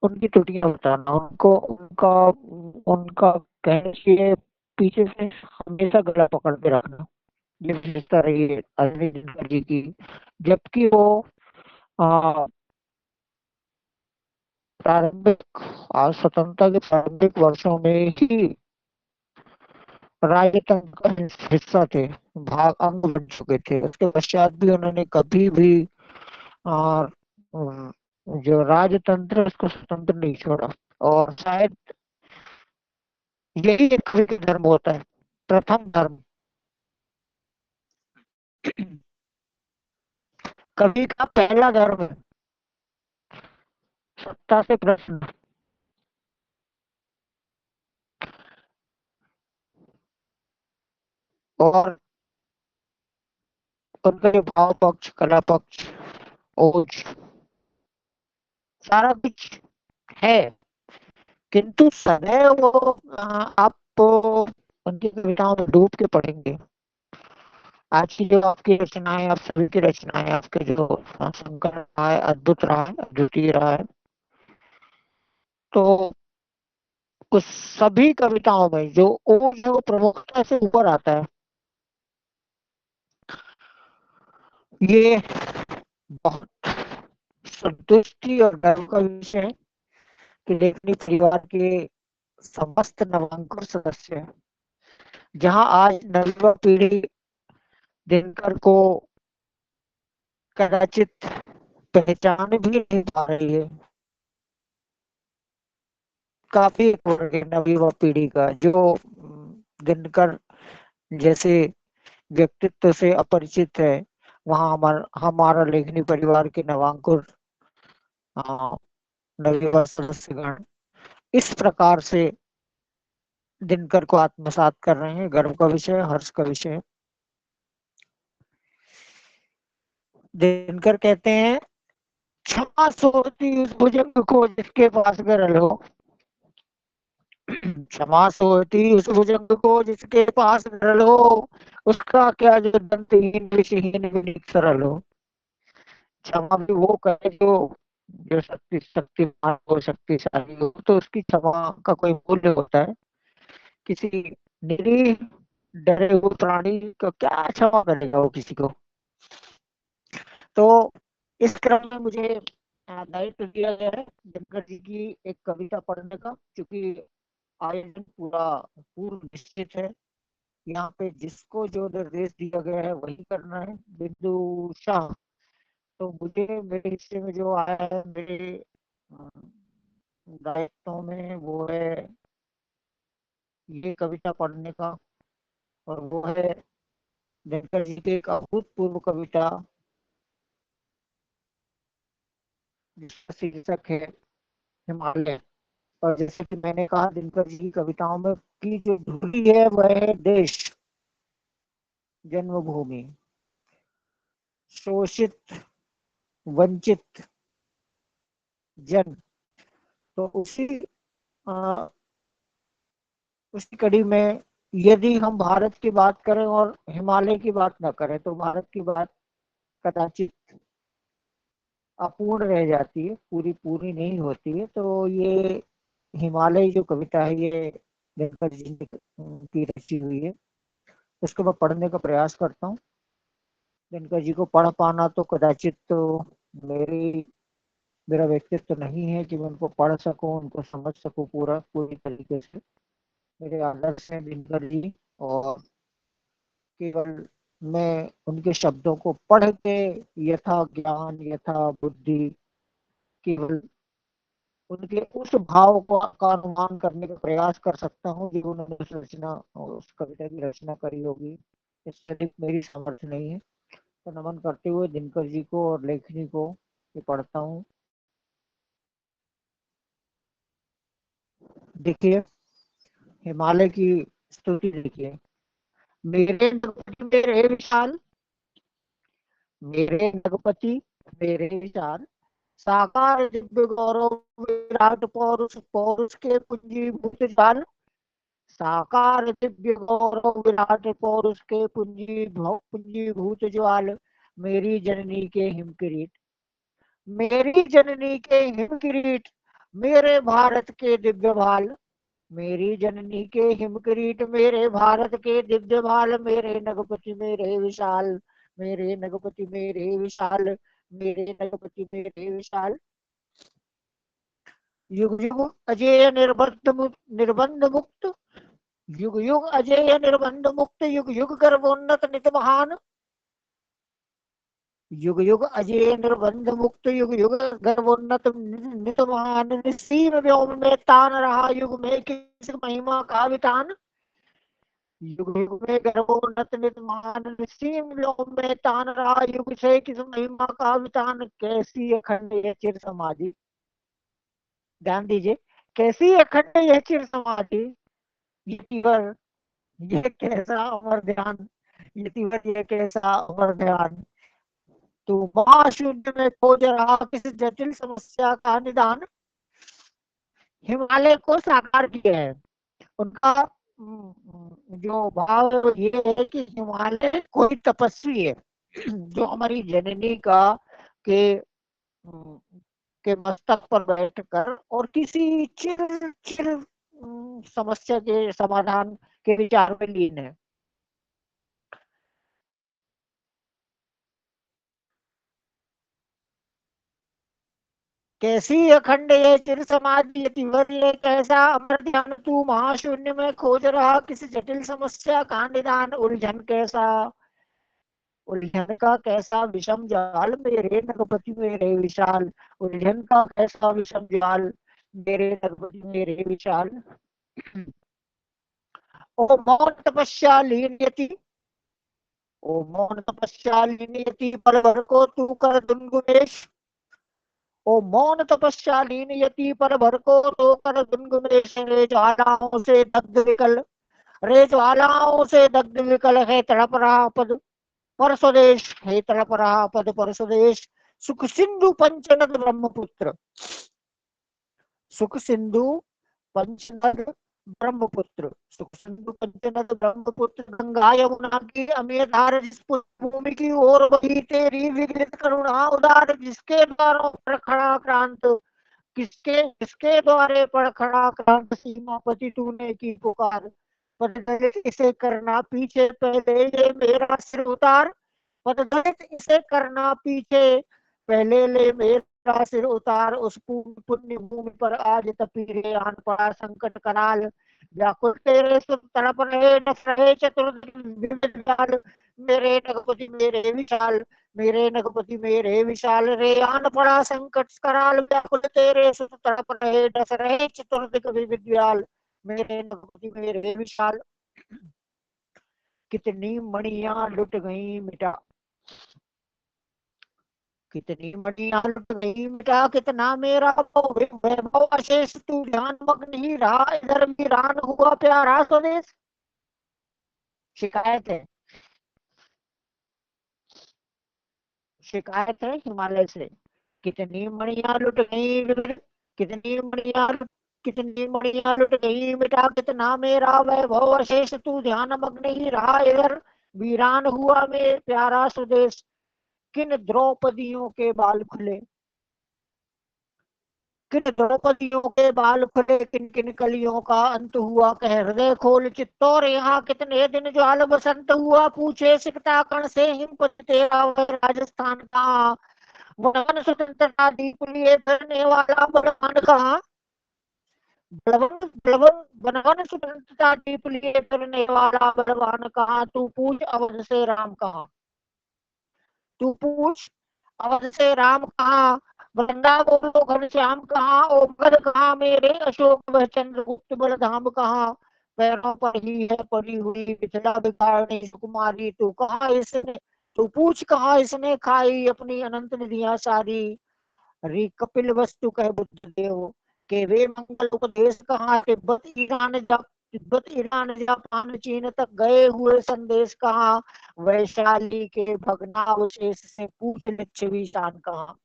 उनकी त्रुटियां बताना, उनको उनका उनका कहने के पीछे से हमेशा गला पकड़ के रखना, ये विशेषता रही है अरविंद दिनकर जी की। जबकि वो प्रारंभिक आज स्वतंत्रता के प्रारंभिक वर्षों में ही राजतंत्र का हिस्सा थे, भाग अंग बन चुके थे। उसके पश्चात भी उन्होंने कभी भी जो राजतंत्र उसको स्वतंत्र नहीं छोड़ा। और शायद यही एक कवि का धर्म होता है, प्रथम धर्म कवि का पहला धर्म है सत्ता से प्रश्न। और उनका जो भाव पक्ष, कला पक्ष, ओज, सारा कुछ है, किंतु सदैव वो आप उनकी कविताओं में डूब के पढ़ेंगे। आज की जो आपकी रचनाएं, आप सभी की रचनाएं, आपके जो संकलन रहा है, अद्भुत रहा है, अद्वितीय रहा है। तो उस सभी कविताओं में जो प्रमुखता से ऊपर आता है, ये बहुत संतुष्टि और गर्व का विषय है कि लेखनी परिवार के समस्त नवांकुर सदस्य, जहां आज नवी पीढ़ी दिनकर को कदाचित पहचान भी नहीं पा रही है, काफी वर्ग है नवी पीढ़ी का जो दिनकर जैसे व्यक्तित्व से अपरिचित है, वहां हमारा लेखनी परिवार के नवांकुर नवयुवा सदस्यगण इस प्रकार से दिनकर को आत्मसात कर रहे हैं। गर्व का विषय, हर्ष का विषय। दिनकर कहते हैं, क्षमा सोती उस भुजंग को जिसके पास गरल हो, क्षमा सोती उस भुजंग को जिसके पास गरल हो, उसका क्या जो दंतहीन विषहीन विनीत सरल हो। क्षमा भी वो करे जो शक्तिमान हो, शक्तिशाली हो, तो उसकी क्षमा का कोई मूल्य होता है। किसी निरीह डरे हुए प्राणी को क्या क्षमा करेगा वो किसी को। तो इस क्रम में मुझे दायित्व दिया गया है दिनकर जी की एक कविता पढ़ने का, क्योंकि आयोजन पूरा पूर्व निश्चित है। यहाँ पे जिसको जो निर्देश दिया गया है वही करना है बिंदु शाह। तो मुझे मेरे हिस्से में जो आया है मेरे दायित्वों में, वो है ये कविता पढ़ने का, और वो है दिनकर जी की एक अभूतपूर्व कविता जिसका शीर्षक है हिमालय। और जैसे कि मैंने कहा, दिनकर जी की कविताओं में की जो धुरी है वह है देश, जन्मभूमि, शोषित वंचित जन। तो उसी कड़ी में यदि हम भारत की बात करें और हिमालय की बात ना करें तो भारत की बात कदाचित अपूर्ण रह जाती है, पूरी नहीं होती है। तो ये हिमालय जो कविता है ये दिनकर जी की रची हुई है, उसको मैं पढ़ने का प्रयास करता हूँ। दिनकर जी को पढ़ पाना तो कदाचित तो मेरा व्यक्तित्व नहीं है कि मैं उनको पढ़ सकूं, उनको समझ सकूं पूरी तरीके से। मेरे आदर्श हैं दिनकर जी, और केवल मैं उनके शब्दों को पढ़ के यथा ज्ञान यथा बुद्धि केवल उनके उस भाव का अनुमान करने का प्रयास कर सकता हूँ जो उन्होंने उस कविता की रचना करी होगी। इससे अधिक मेरी समर्थ नहीं है। तो नमन करते हुए दिनकर जी को और लेखनी को ये पढ़ता हूँ। देखिए, हिमालय की स्तुति देखिए। मेरे नगपति मेरे विशाल, मेरे नगपति मेरे विशाल, साकार दिव्य गौरव विराट पौरुष, पौरुष के पुंजीभूत जाल, साकार दिव्य गौरव विराट पौरुष के पुंजीभूत ज्वाल, मेरी जननी के हिमकिरीट, मेरी जननी के हिमकिरीट, मेरे भारत के दिव्य भाल, मेरी जननी के हिमकिरीट, मेरे भारत के दिव्य भाल, मेरे नगपति मेरे विशाल, मेरे नगपति मेरे विशाल, मेरे नगपति मेरे विशाल। युग युग अजय निर्बंध मुक्त, युग युग अजय निर्बंध मुक्त, युग युग गर्भोन्नत नित महान, युग युग अजय निर्बंध मुक्त, युग युग गर्भोन्नत नित महान, निस्सीम व्योम में तान रहा युग में किस महिमा का वितान, युग युग में गर्भोन्नत नित महान, निस्सीम व्योम में तान रहा युग से किस महिमा का वितान। कैसी अखंड यह चिर समाधि, ध्यान दीजिए, कैसी अखंड यह चिर समाधि, यतिवर यह कैसा अमर ध्यान, यतिवर यह कैसा अमर ध्यान, तो महाशून्य में खोज रहा किस जटिल समस्या का निदान। हिमालय को साकार किया है। उनका जो भाव है वो ये है कि हिमालय कोई तपस्वी है जो हमारी जननी का के मस्तक पर बैठकर और किसी चिर समस्या के समाधान के विचार में लीन है। कैसी अखंड ये चिर समाधि यतिवर ये कैसा अमर ध्यान तू महाशून्य में खोज रहा किसी जटिल समस्या का निदान उलझन कैसा, उलझन का कैसा विषम जाल मेरे नगपति मेरे विशाल, उलझन का कैसा विषम जाल मेरे नगपति मेरे विशाल। ओ मौन तपस्या लीन यति, ओ मौन तपस्या लीन यति पल भर को तू कर दुनगुनेश, ओ मौन तपस्या लीन यति पल भर को तो कर दुनगुनेश। रे ज्वालाओं से दग्ध विकल, रे ज्वालाओं से दग्ध विकल है तड़प रहा पद पर स्वदेश, हे तड़प रहा पद पर स्वदेश। सुख सिंधु पंचनद ब्रह्मपुत्र, सुख सिंधु पंचनद ब्रह्मपुत्र, सुख सिंधु पंचनद ब्रह्मपुत्र। गंगा यमुना की अमेय धार जिस भूमि की ओर बही तेरी विगलित करुणा उदार, जिसके द्वारों पर खड़ा क्रांत, किसके किसके द्वारे पर खड़ा क्रांत सीमापति तूने की पुकार। पद दलित इसे करना पीछे पहले ये मेरा सिर उतार, पद दलित इसे करना पीछे पहले ले मेरा सिर उतार। उस पुण्य भूमि पर आज तपी रे आन पड़ा संकट कराल, व्याकुल तेरे सुर तड़प रहे नस रहे चतुर्दिक मेरे नगपति मेरे विशाल, मेरे नगपति मेरे विशाल। रे आन पड़ा संकट कराल, व्याकुल तेरे सुर तड़प रहे नस रहे चतुर्दिक विद्याल मेरे नगपति मेरे विशाल। कितनी मणियां लुट गई मिटा, कितनी मणियां लुट गई मिटा, कितना मेरा वैभव अशेष तू ध्यान मग्न ही रहा इधर वीरान हुआ प्यारा स्वदेश। शिकायत है, शिकायत है हिमालय से। कितनी मणियां लुट गई, कितनी मणियां कितनी मणियां लुट गई मिटा, कितना मेरा वैभव अशेष तू ध्यान मग्न ही रहा इधर वीरान हुआ में प्यारा स्वदेश। किन द्रौपदियों के बाल खुले, किन द्रौपदियों के बाल खुले, किन किन कलियों का अंत हुआ कह हृदय खोल चित्तौर यहाँ कितने दिन ज्वाल बसंत हुआ। पूछे सिकता कण से हिमपत तेरा वह राजस्थान कहाँ, वन स्वतंत्रता दीप लिए फिरने वाला बलवान कहाँ, बलवन बलवन बनवन स्वतंत्रता दीप लिए फिरने वाला बलवान कहाँ। तू पूछ अवध से राम कहाँ, तू पूछ अवध से राम कहाँ, वृंदा गोविंदो घनश्याम कहाँ, ओ मगध कहाँ मेरे अशोक वह चंद्रगुप्त बलधाम कहाँ। पैरों पर ही है पड़ी हुई मिथिला बिगाड़ने सुकुमारी, तू कहाँ इसने, तू पूछ कहाँ इसने खाई अपनी अनंत निधियां सारी। री कपिल वस्तु कह बुद्ध देव के वे मंगल उपदेश कहाँ, तिब्बत ईरान जापान चीन तक गए हुए संदेश कहाँ। वैशाली के भग्नावशेष से पूछ लिच्छवी शान कहाँ,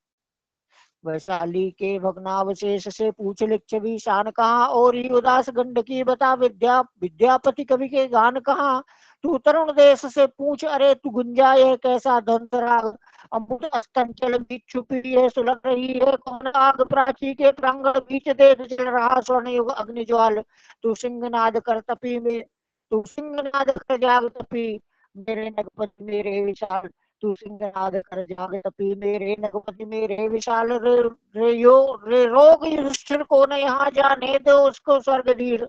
वैशाली के भग्नावशेष से पूछ लिच्छवी शान कहाँ। और ही उदास गंडकी बता विद्यापति कवि के गान कहाँ। तू तरुण देश से पूछ अरे तू गुंजा यह कैसा ध्वंस राग, अमृत अस्तंचल बीच छुपी है सुलग रही है कौन आग, प्राची के प्रांगण बीच देख जल रहा स्वर्ण युग अग्निज्वाल। तू सिंहनाद कर तपी में, तू सिंहनाद कर जाग तपी मेरे नगपति मेरे विशाल, तू सिंहनाद कर जाग तपी मेरे नगपति मेरे विशाल। रे रोग युधिष्ठिर को न यहाँ जाने दो उसको स्वर्ग धीर,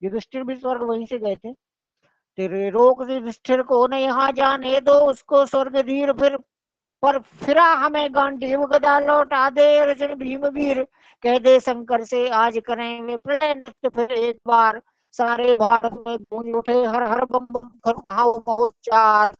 युधिष्ठिर भी स्वर्ग वहीं से गए थे। तेरे रोग युधिष्ठिर को न यहाँ जाने दो उसको स्वर्ग धीर, फिर पर फिरा हमें गांडीव गदा लौटा दे अर्जुन भीम वीर। कह दे शंकर से आज करेंगे प्रलय नृत्य फिर एक बार, सारे भारत में गूंज उठे हर हर बम बम महोच्चार।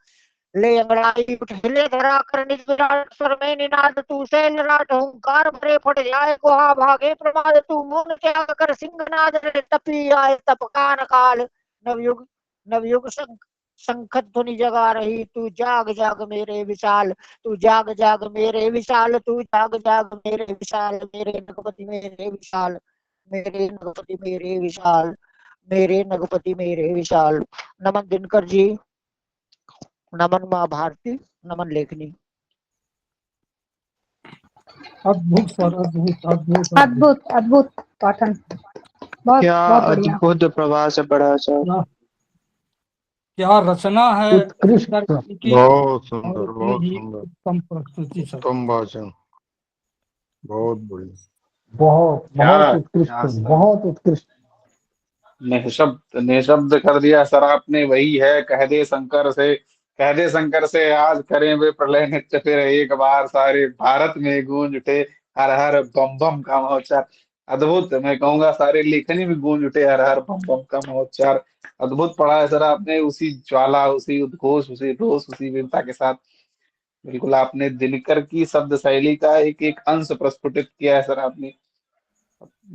ले अंगड़ाई उठ हिले धरा कर निज विराट स्वर में निनाद, तू शैल राट हुंकार भरे फट जाए गुहा भागे प्रमाद। तू मौन त्याग कर सिंहनाद तपी आए तप कान काल, नवयुग नवयुग शंख ध्वनि जगा रही। तू जाग जाग मेरे विशाल, तू जाग जाग मेरे विशाल, तू जाग जाग मेरे विशाल। मेरे नगपति मेरे विशाल, मेरे नगपति मेरे विशाल, मेरे नगपति मेरे विशाल। नमन दिनकर जी, नमन माँ भारती, नमन लेखनी। अद्भुत सर, अद्भुत अद्भुत अद्भुत अद्भुत पाठन, बहुत क्या बहुत बढ़िया। अद्भुत प्रवास है पढ़ा सर। क्या रचना है उत्कृष्ट दिनकर जी की, बहुत और सुंदर, इतनी बहुत ही सुंदर, उत्तम प्रस्तुति सर। उत्तम भाषण। बहुत बढ़िया। बहुत क्या बहुत उत्कृष्ट, क्या सर, बहुत उत्कृष्ट। निशब्द निशब्द कर दिया सर आपने। वही है, कह दे शंकर से आज करें वे प्रलय नृत्य फिर एक बार, सारे भारत में गूंज उठे हर हर बम बम का महोच्चार। अद्भुत, मैं कहूंगा सारे लेखनी में गूंज उठे हर हर बम बम का महोच्चार। अद्भुत पढ़ा है सर आपने, उसी ज्वाला, उसी उद्घोष, उसी रोष, उसी वीरता के साथ। बिल्कुल आपने दिनकर की शब्द शैली का एक एक अंश प्रस्फुटित किया है सर आपने।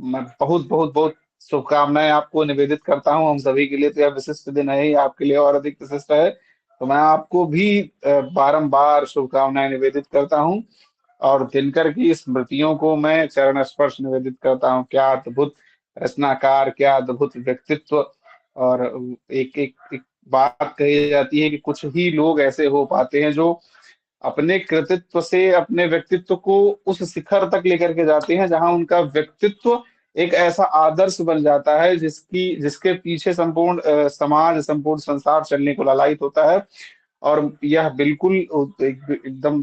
मैं बहुत बहुत बहुत शुभकामनाएं आपको निवेदित करता हूं। हम सभी के लिए तो यह विशिष्ट दिन है ही, आपके लिए और अधिक विशिष्ट है। तो मैं आपको भी बारंबार शुभकामनाएं निवेदित करता हूं। और दिनकर की स्मृतियों को मैं चरण स्पर्श निवेदित करता हूँ। क्या अद्भुत रचनाकार, क्या अद्भुत व्यक्तित्व। और एक बात कही जाती है कि कुछ ही लोग ऐसे हो पाते हैं जो अपने कृतित्व से अपने व्यक्तित्व को उस शिखर तक लेकर के जाते हैं जहां उनका व्यक्तित्व एक ऐसा आदर्श बन जाता है जिसके पीछे संपूर्ण समाज, संपूर्ण संसार चलने को लालायित होता है। और यह बिल्कुल एकदम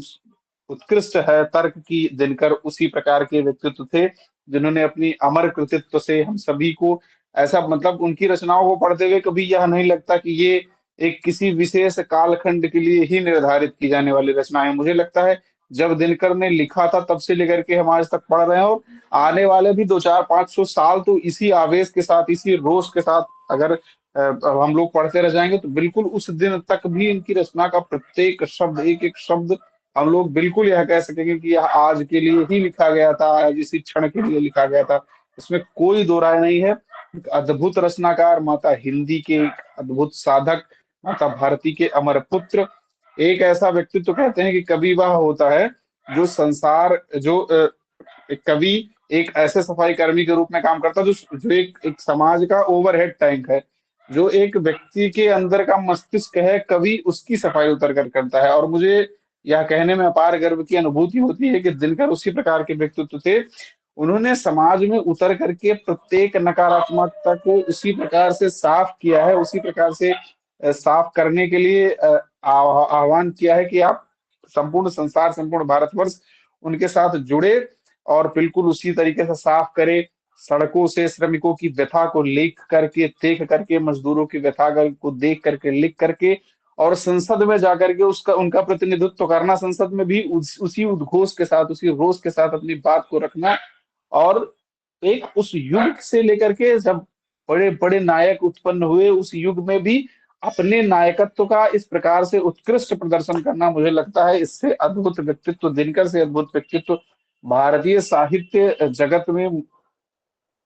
उत्कृष्ट है तर्क की दिनकर उसी प्रकार के व्यक्तित्व थे जिन्होंने अपनी अमर कृतित्व से हम सभी को ऐसा, मतलब उनकी रचनाओं को पढ़ते हुए कभी यह नहीं लगता कि ये एक किसी विशेष कालखंड के लिए ही निर्धारित की जाने वाली रचनाएं। मुझे लगता है जब दिनकर ने लिखा था तब से लेकर के हम आज तक पढ़ रहे हैं, और आने वाले भी 200-400-500 साल तो इसी आवेश के साथ, इसी रोष के साथ अगर हम लोग पढ़ते रह जाएंगे तो बिल्कुल उस दिन तक भी इनकी रचना का प्रत्येक शब्द, एक एक शब्द हम लोग बिल्कुल यह कह सकेंगे कि यह आज के लिए ही लिखा गया था, आज इसी क्षण के लिए लिखा गया था। इसमें कोई दो राय नहीं है। एक अद्भुत रचनाकार, माता हिंदी के एक अद्भुत साधक, माता भारती के अमर पुत्र। एक ऐसा व्यक्तित्व कहते हैं कि कवि वह होता है जो संसार, जो एक कवि एक ऐसे सफाई कर्मी के रूप में काम करता है जो एक समाज का ओवरहेड टैंक है। जो एक व्यक्ति के अंदर का मस्तिष्क है, कवि उसकी सफाई उतर कर करता है। और मुझे यह कहने में अपार गर्व की अनुभूति होती है कि दिनकर उसी प्रकार के व्यक्तित्व थे। उन्होंने समाज में उतर करके प्रत्येक नकारात्मकता को उसी प्रकार से साफ किया है, उसी प्रकार से साफ करने के लिए आह्वान किया है कि आप संपूर्ण संसार, संपूर्ण भारतवर्ष उनके साथ जुड़े और बिल्कुल उसी तरीके से साफ करे। सड़कों से श्रमिकों की व्यथा को लिख करके, देख करके, मजदूरों की व्यथा को देख करके, लिख करके, और संसद में जाकर के उसका उनका प्रतिनिधित्व करना, संसद में भी उसी उद्घोष के साथ, उसी रोष के साथ अपनी बात को रखना। और एक उस युग से लेकर के जब बड़े बड़े नायक उत्पन्न हुए, उस युग में भी अपने नायकत्व का इस प्रकार से उत्कृष्ट प्रदर्शन करना, मुझे लगता है इससे अद्भुत व्यक्तित्व, दिनकर से अद्भुत व्यक्तित्व भारतीय साहित्य जगत में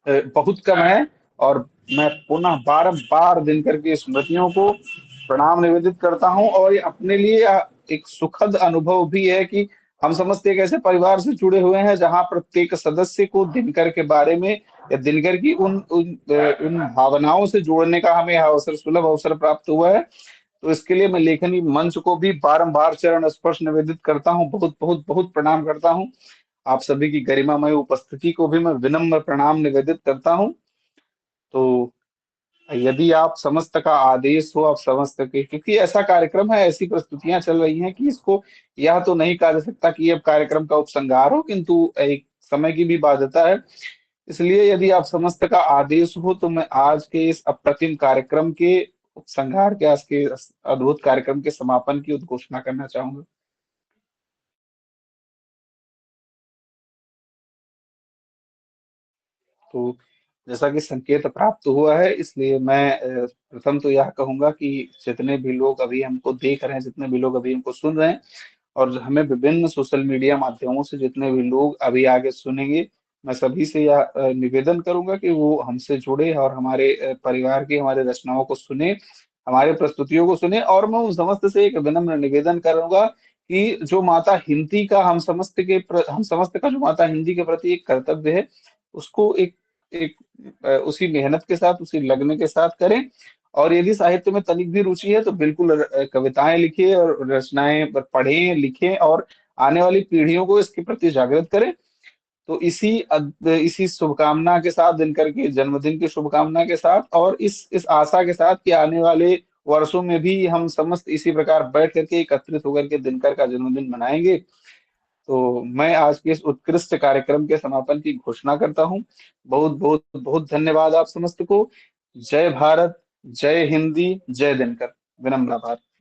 बहुत कम है। और मैं पुनः बारंबार दिनकर की स्मृतियों को प्रणाम निवेदित करता हूं। और ये अपने लिए एक सुखद अनुभव भी है कि हम समस्त एक ऐसे परिवार से जुड़े हुए हैं जहां प्रत्येक सदस्य को दिनकर के बारे में या दिनकर की उन भावनाओं से जोड़ने का हमें अवसर, सुलभ अवसर प्राप्त हुआ है। तो इसके लिए मैं लेखनी मंच को भी बारंबार चरण स्पर्श निवेदित करता हूँ, बहुत बहुत बहुत प्रणाम करता हूँ। आप सभी की गरिमामय उपस्थिति को भी मैं विनम्र प्रणाम निवेदित करता हूँ। तो यदि आप समस्त का आदेश हो, आप समस्त के, क्योंकि ऐसा कार्यक्रम है, ऐसी प्रस्तुतियां चल रही हैं कि इसको यह तो नहीं कहा जा सकता कि अब कार्यक्रम का उपसंहार हो, किंतु एक समय की भी बाध्यता है। इसलिए यदि आप समस्त का आदेश हो तो मैं आज के इस अप्रतिम कार्यक्रम के उपसंहार के, आज के अद्भुत कार्यक्रम के समापन की उद्घोषणा करना चाहूंगा। तो जैसा कि संकेत प्राप्त हुआ है, इसलिए मैं प्रथम तो यह कहूंगा कि जितने भी लोग अभी हमको देख रहे हैं, जितने भी लोग अभी हमको सुन रहे हैं, और हमें विभिन्न सोशल मीडिया माध्यमों से जितने भी लोग अभी आगे सुनेंगे, मैं सभी से यह निवेदन करूंगा कि वो हमसे जुड़े और हमारे परिवार की, हमारे रचनाओं को सुने, हमारे प्रस्तुतियों को सुने। और मैं उन समस्त से एक विनम्र निवेदन करूंगा कि जो माता हिंदी का हम समस्त का जो माता हिंदी के प्रति एक कर्तव्य है, उसको उसी मेहनत के साथ, उसी लगन के साथ करें। और यदि साहित्य में तनिक भी रुचि है तो बिल्कुल कविताएं लिखिए और रचनाएं पढ़ें, लिखें, और आने वाली पीढ़ियों को इसके प्रति जागृत करें। तो इसी शुभकामना के साथ, दिनकर के जन्मदिन की शुभकामना के साथ, और इस आशा के साथ कि आने वाले वर्षों में भी हम समस्त इसी प्रकार बैठ करके एकत्रित होकर के दिनकर का जन्मदिन मनाएंगे। तो मैं आज के इस उत्कृष्ट कार्यक्रम के समापन की घोषणा करता हूँ। बहुत बहुत बहुत धन्यवाद आप समस्त को। जय भारत, जय हिंदी, जय दिनकर। विनम्र आभार।